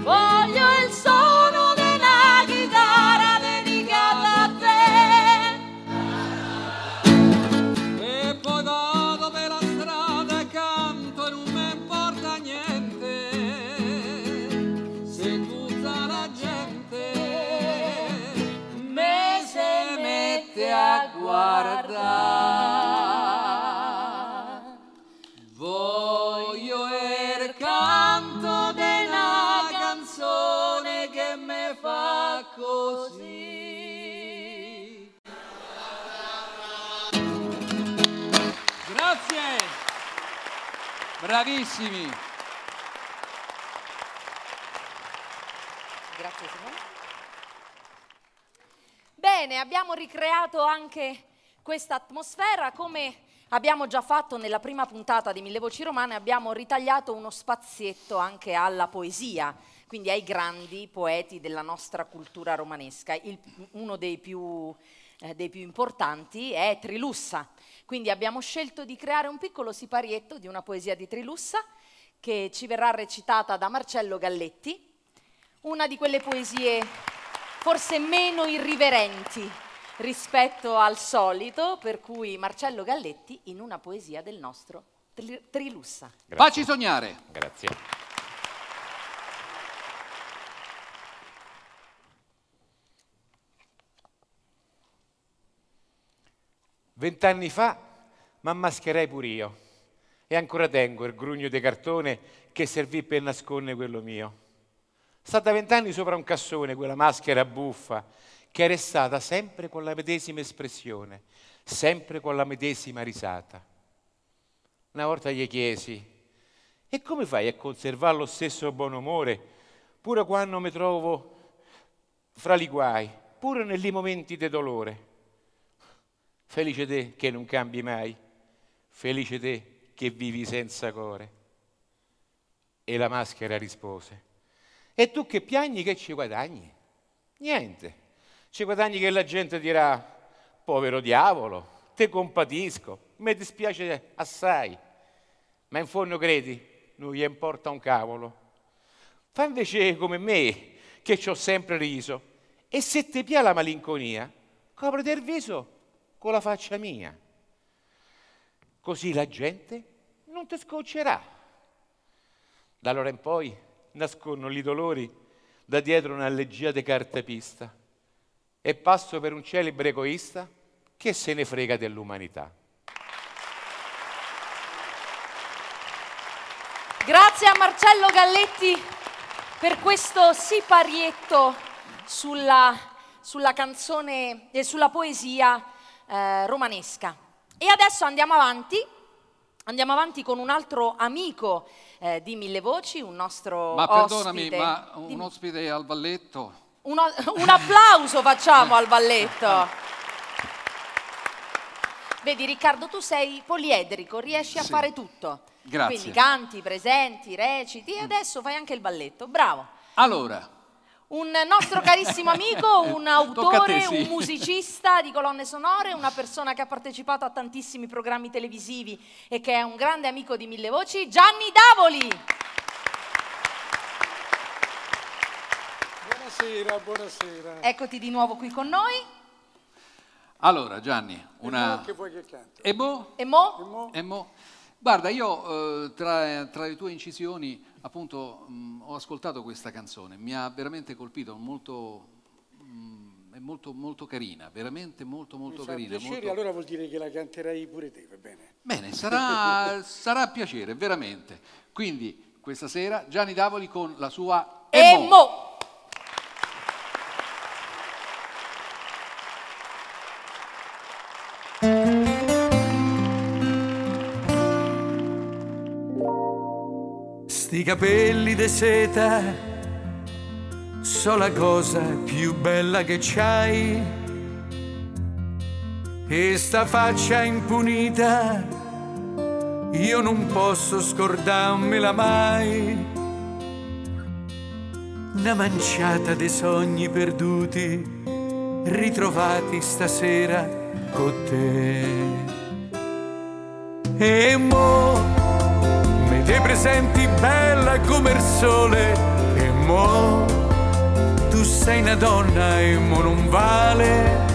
Voglio il suono di una chitarra dedicata a te. E poi vado per la strada e canto e non mi importa niente se tutta la gente Me se mette a guardare. voglio il canto di una canzone che mi fa così. Grazie, bravissimi. Grazie Simone. Bene, abbiamo ricreato anche questa atmosfera come abbiamo già fatto nella prima puntata di Mille Voci Romane. Abbiamo ritagliato uno spazietto anche alla poesia, quindi ai grandi poeti della nostra cultura romanesca. Uno dei più importanti è Trilussa, quindi abbiamo scelto di creare un piccolo siparietto di una poesia di Trilussa che ci verrà recitata da Marcello Galletti, una di quelle poesie forse meno irriverenti rispetto al solito, per cui Marcello Galletti in una poesia del nostro Trilussa. Facci sognare. Grazie. Vent'anni fa m'ammascherai pure io e ancora tengo il grugno di cartone che servì per nascondere quello mio. Stata 20 anni sopra un cassone, quella maschera buffa, che è restata sempre con la medesima espressione, sempre con la medesima risata. Una volta gli chiesi, e come fai a conservare lo stesso buon umore, pure quando mi trovo fra i guai, pure negli momenti di dolore? Felice te che non cambi mai, felice te che vivi senza core. E la maschera rispose, e tu che piagni che ci guadagni? Niente. Ci guadagni che la gente dirà, povero diavolo, te compatisco, mi dispiace assai, ma in fondo credi, non gli importa un cavolo. Fa invece come me, che ci ho sempre riso, e se ti piace la malinconia, copriti il viso con la faccia mia. Così la gente non ti scoccerà. Da allora in poi nascondono i dolori da dietro una leggia di cartapista e passo per un celebre egoista che se ne frega dell'umanità. Grazie a Marcello Galletti per questo siparietto sulla canzone e sulla poesia romanesca. E adesso andiamo avanti con un altro amico di Mille Voci, un nostro Ma perdonami, ospite. ma un ospite al balletto? Un applauso facciamo al balletto. Vedi Riccardo, tu sei poliedrico, riesci a fare tutto. Grazie. Quindi canti, presenti, reciti e adesso fai anche il balletto. Bravo. Allora, Un nostro carissimo amico, un autore, Tocca a te, sì. un musicista di colonne sonore, una persona che ha partecipato a tantissimi programmi televisivi e che è un grande amico di Mille Voci, Gianni Davoli. Buonasera, buonasera. Eccoti di nuovo qui con noi. Allora Gianni, una... Che vuoi che canti? E mo? E mo? E mo? Guarda, io tra le tue incisioni appunto ho ascoltato questa canzone, mi ha veramente colpito, è molto carina, veramente molto carina. Piacere, allora vuol dire che la canterai pure te, va bene? Bene, sarà piacere, veramente. Quindi questa sera Gianni Davoli con la sua E mo! Sti capelli de seta so la cosa più bella che c'hai, e sta faccia impunita io non posso scordarmela mai. Una manciata dei sogni perduti ritrovati stasera con te. E mo me te presenti bella come il sole, e mo tu sei una donna e mo non vale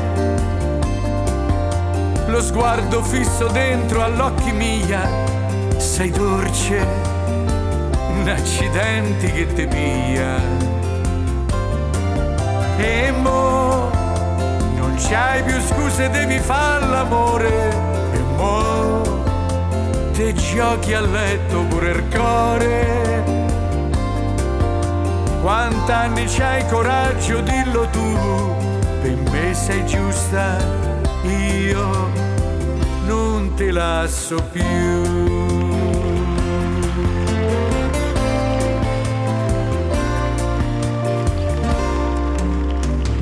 lo sguardo fisso dentro all'occhi mia, sei dolce, un accidente che te pia. E mo non c'hai più scuse, devi far l'amore, e mo te giochi a letto pure il cuore. Quant'anni c'hai coraggio, dillo tu, per me sei giusta, io non te lascio più.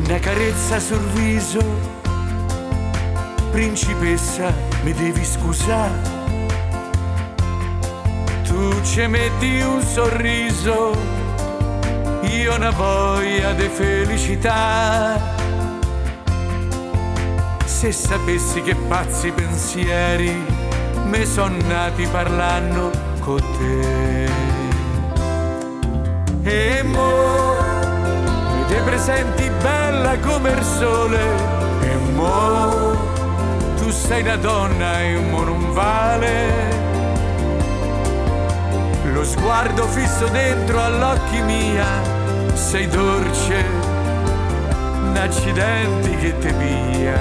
Una carezza sul viso, principessa, mi devi scusare. Tu ci metti un sorriso, io una voglia di felicità. Se sapessi che pazzi pensieri me son nati parlando con te. E mo mi te presenti bella come il sole, e mo tu sei una donna e mo non vale lo sguardo fisso dentro all'occhi mia, sei dolce, un accidente che te pia.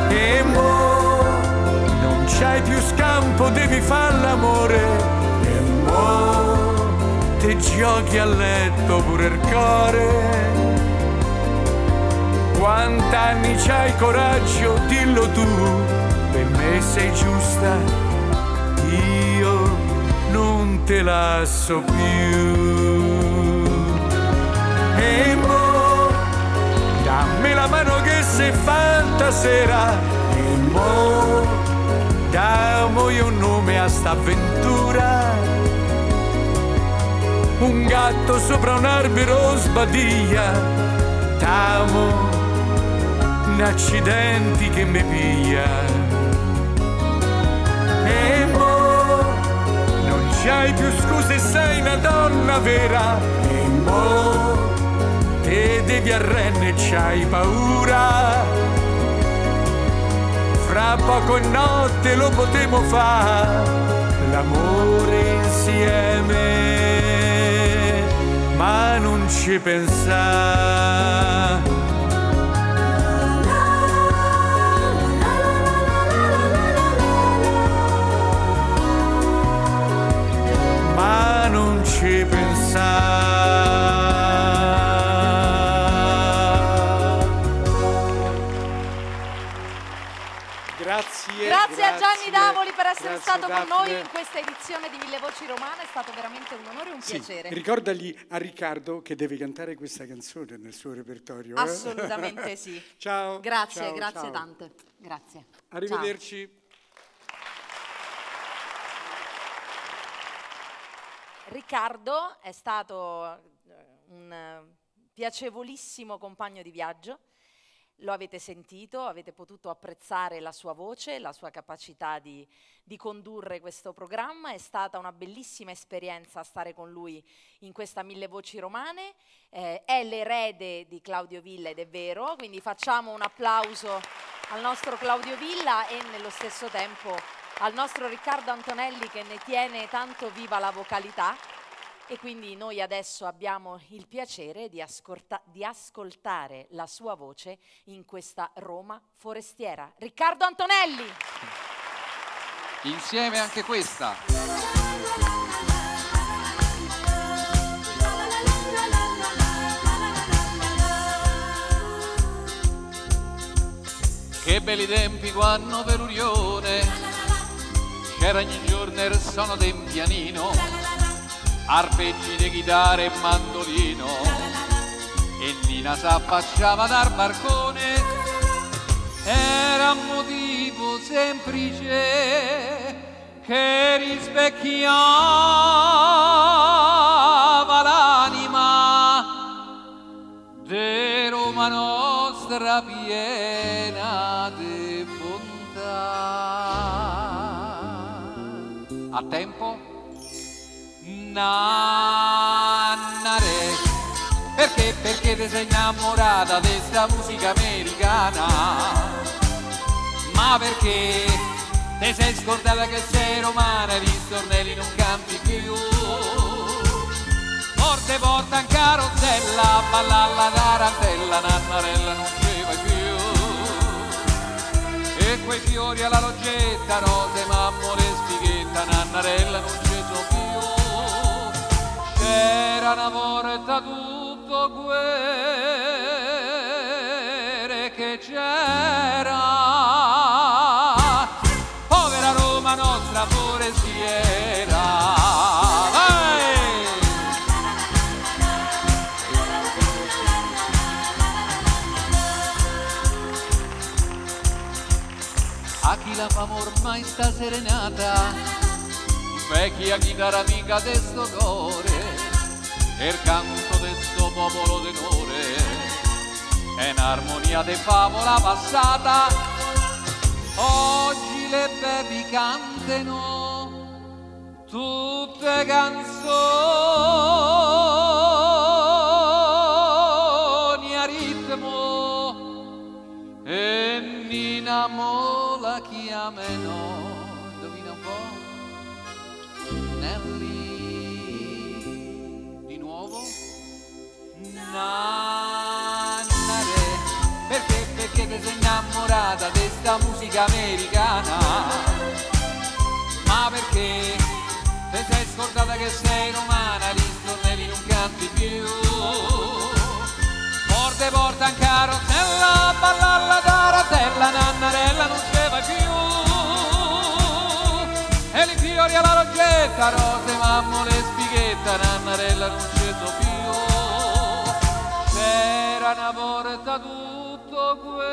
E mo non c'hai più scampo, devi far l'amore, e mo te giochi a letto pure il cuore. Quant'anni c'hai coraggio, dillo tu, per me sei giusta, io non te lascio più. E mo dammi la mano che sei fatta sera, e mo diamo io un nome a sta avventura. Un gatto sopra un albero sbadiglia, t'amo, un accidente che mi piglia. E mo non c'hai più scuse, sei una donna vera, e mo te devi arrendere, c'hai paura. Fra poco e notte lo potremo fare, l'amore insieme, ma non ci pensare. Ma non ci pensare. Grazie a Gianni Davoli per essere stato con Daphne. noi in questa edizione di Mille Voci Romane, è stato veramente un onore e un piacere. Ricordagli a Riccardo che deve cantare questa canzone nel suo repertorio. Assolutamente sì. Ciao. Grazie, Ciao, grazie ciao. tante. Grazie. Arrivederci. Ciao. Riccardo è stato un piacevolissimo compagno di viaggio, lo avete sentito, avete potuto apprezzare la sua voce, la sua capacità di condurre questo programma. È stata una bellissima esperienza stare con lui in questa Mille Voci Romane. È l'erede di Claudio Villa ed è vero, quindi facciamo un applauso al nostro Claudio Villa e nello stesso tempo al nostro Riccardo Antonelli che ne tiene tanto viva la vocalità. E quindi noi adesso abbiamo il piacere di ascoltare la sua voce in questa Roma forestiera. Riccardo Antonelli! Insieme anche questa. Che belli tempi quando per Urione c'era ogni giorno il suono del pianino, arpeggi di chitarra e mandolino, e Nina s'affacciava dal barcone. Era un motivo semplice che rispecchiava l'anima de Roma nostra piena di bontà. A tempo? Nannare, perché ti sei innamorata di sta musica americana? Ma perché ti sei scordata che sei romana e gli stornelli non canti più? Forte porta in carrozzella, balla la tarantella, Nannarella non ci vai più. E quei fiori alla loggetta, rose, mammole e spighetta, Nannarella non ci sono più. C'era una volta tutto quello che c'era, povera Roma nostra forestiera. Vai! A chi la fama ormai sta serenata, vecchia chitarra amica de sto cuore, e il canto de sto popolo d'onore è un'armonia de favola passata. Oggi le baby cantano tutte canzoni a ritmo, e Nina mo la chiamano, indovina un po', Nelly. Di nuovo? Nannare, perché ti sei innamorata di sta musica americana? Ma perché ti sei scordata che sei romana, gli stornelli non canti più? Forte porta in carrozzella, balla la tarantella, Nannarella non ce vai più. E li fiori alla loggetta, rose, mammole e spighetta, Nannarella non ci so più. C'era una volta tutto quello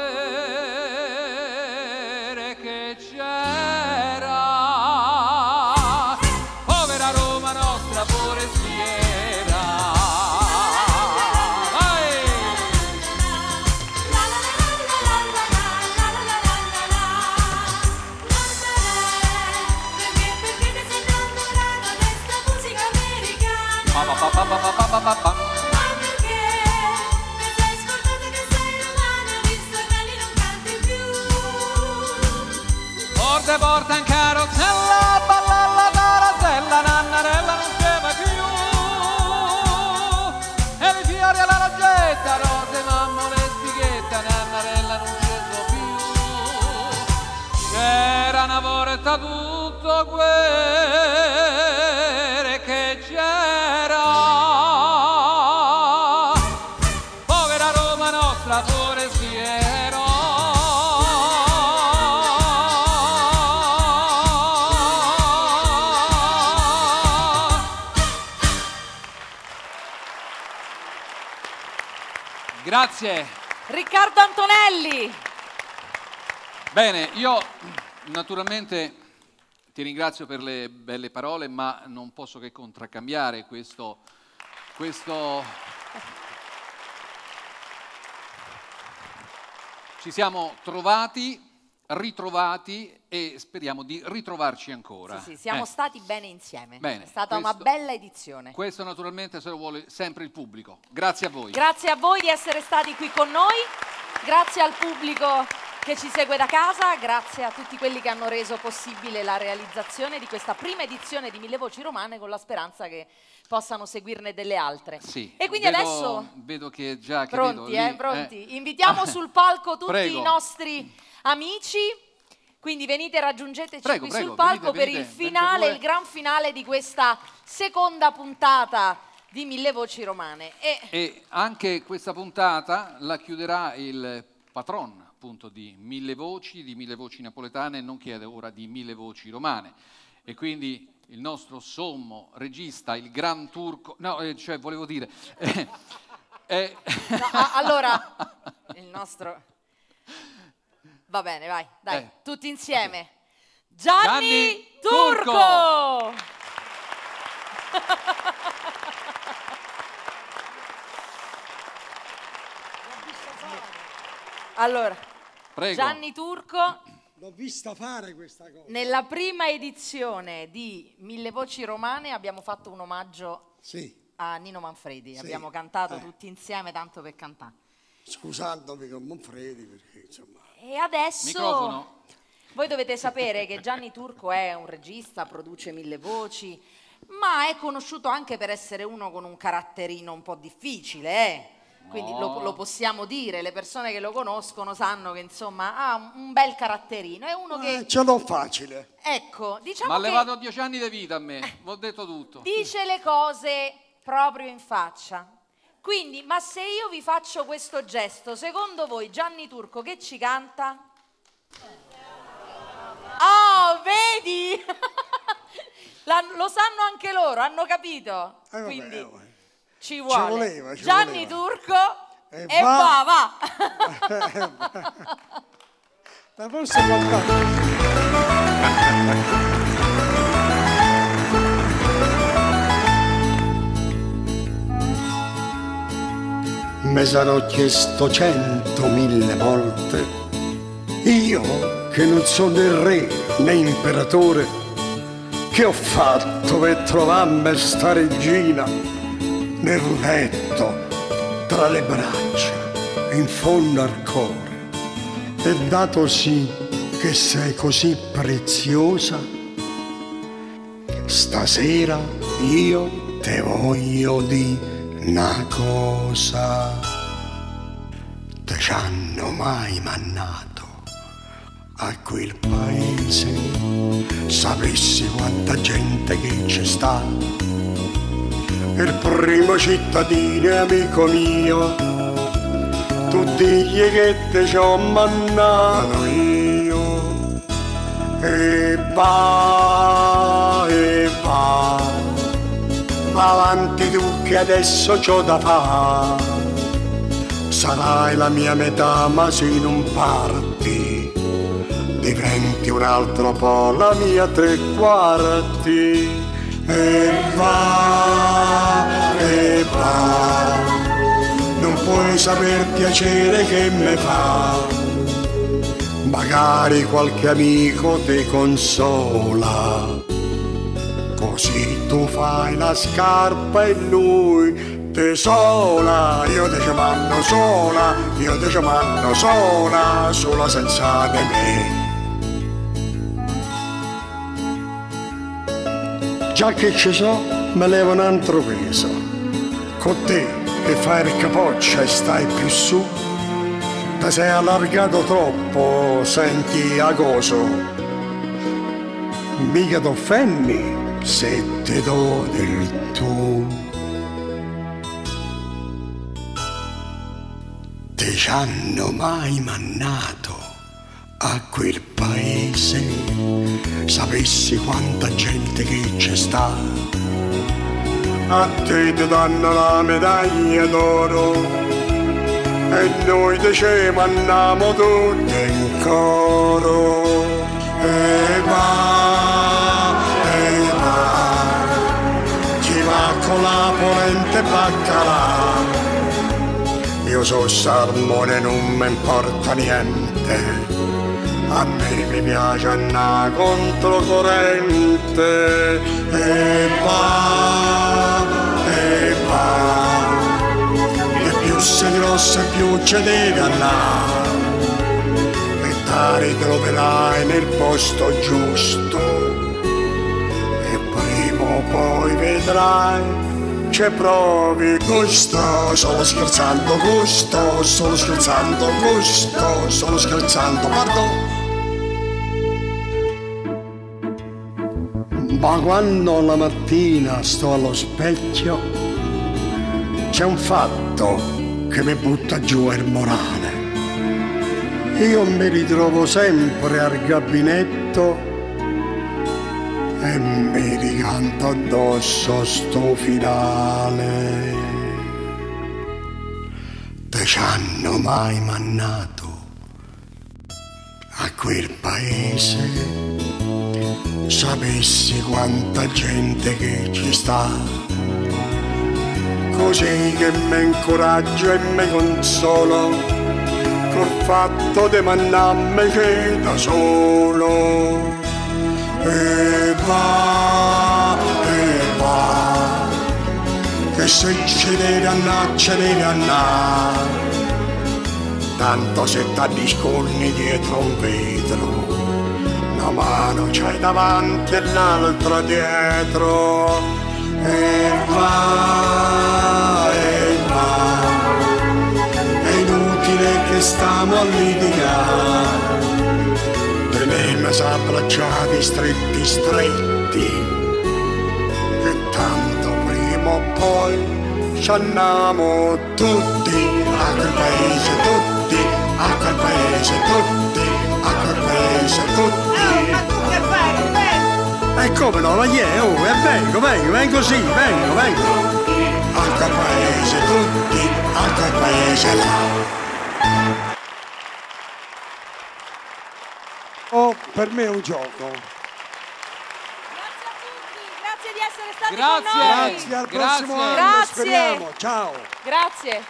che c'era, povera Roma nostra forestiera. Vai! Forte porta in carrozzella, balla la tarantella, Nannarella non ce va più. E i fiori alla loggetta, rose, mammole e spighetta, Nannarella non ce so più. C'era una volta tutto quello che c'era, povera Roma nostra forestiera. Grazie. Riccardo Antonelli. Bene, io naturalmente ti ringrazio per le belle parole, ma non posso che contraccambiare questo Ci siamo trovati, ritrovati e speriamo di ritrovarci ancora. Sì, siamo stati bene insieme. Bene, è stata una bella edizione. Questo naturalmente se lo vuole sempre il pubblico. Grazie a voi. Grazie a voi di essere stati qui con noi, grazie al pubblico che ci segue da casa, grazie a tutti quelli che hanno reso possibile la realizzazione di questa prima edizione di Mille Voci Romane, con la speranza che possano seguirne delle altre. Sì, e quindi adesso vedo che già che pronti, vedo lì, pronti. Invitiamo sul palco tutti Prego. i nostri amici. Quindi venite, raggiungeteci Prego, qui sul palco per il finale, il gran finale di questa seconda puntata di Mille Voci Romane. E anche questa puntata la chiuderà il patron appunto di Mille Voci napoletane, nonché ora di Mille Voci Romane. E quindi il nostro sommo regista, il Gran Turco, cioè volevo dire... allora, il nostro... Va bene, vai, dai, tutti insieme. Gianni Turco! Allora, prego. Gianni Turco, l'ho vista fare questa cosa. nella prima edizione di Mille Voci Romane abbiamo fatto un omaggio a Nino Manfredi, abbiamo cantato tutti insieme tanto per cantare. Scusandomi con Manfredi perché insomma... E adesso Microfono. voi dovete sapere che Gianni Turco è un regista, produce Mille Voci, ma è conosciuto anche per essere uno con un caratterino un po' difficile, Quindi lo possiamo dire, le persone che lo conoscono sanno che insomma ha un bel caratterino, è uno che... Ce l'ho facile. Ecco, diciamo Ma ha che levato 10 anni di vita a me, vi ho detto tutto. dice le cose proprio in faccia. Quindi, ma se io vi faccio questo gesto, secondo voi Gianni Turco che ci canta? Oh, vedi? Lo sanno anche loro, hanno capito. Quindi ci vuole Gianni Turco e va. Ma forse mi sarò chiesto 100.000 volte, io che non sono né re né imperatore, che ho fatto per trovarmi sta regina nel letto, tra le braccia, in fondo al cuore. E dato sì che sei così preziosa, stasera io te voglio dire una cosa. Te ci hanno mai mannato a quel paese, sapessi quanta gente che ci sta. Il primo cittadino è amico mio, tu digli che te ci ho mannato io. E va, avanti tu che adesso c'ho da fare. Sarai la mia metà, ma se non parti diventi un altro po' la mia tre quarti. E va, non puoi saper piacere che me fa. Magari qualche amico ti consola, così tu fai la scarpa e lui te sola. Io te ci mando sola, io te ci mando sola, sola senza di me. Già che ci so, me levo un altro peso. Con te che fai il capoccia e stai più su, ti sei allargato troppo, senti agoso. Mica t'offendi se te do del tu. Te ci hanno mai mannato a quel paese, sapessi quanta gente che c'è sta. A te ti danno la medaglia d'oro e noi te ce mandiamo tutti in coro. E va, ci va con la polente baccalà. io so salmone, non mi importa niente. A me mi piace andare controcorrente e va, e più sei grossa e più ci devi andare e ti ritroverai nel posto giusto e prima o poi vedrai che provi gusto. Solo scherzando, gusto, solo scherzando, gusto, solo scherzando, pardon. Ma quando la mattina sto allo specchio c'è un fatto che mi butta giù il morale. Io mi ritrovo sempre al gabinetto e mi ricanto addosso sto finale. Te ci hanno mai mannato a quel paese? Sapessi quanta gente che ci sta, così che mi incoraggio e mi consolo col fatto di mandarmi che da solo. E va, che se ci devi andare, ci devi andare, tanto se t'addiscorni dietro un vetro, una mano c'hai davanti e l'altra dietro. E va, è inutile che stiamo a litigare, teniamo abbracciati stretti stretti, che tanto prima o poi ci andiamo tutti a quel paese, tutti a quel paese, tutti a quel paese, tutti. Ma tu che fai? E come no, ma chi è? Oh, vengo sì, vengo. A quel paese, tutti a quel paese là. Oh, per me è un gioco. Grazie di essere stati Grazie. con noi. Grazie, al Grazie. prossimo anno, Grazie. speriamo. Ciao. Grazie.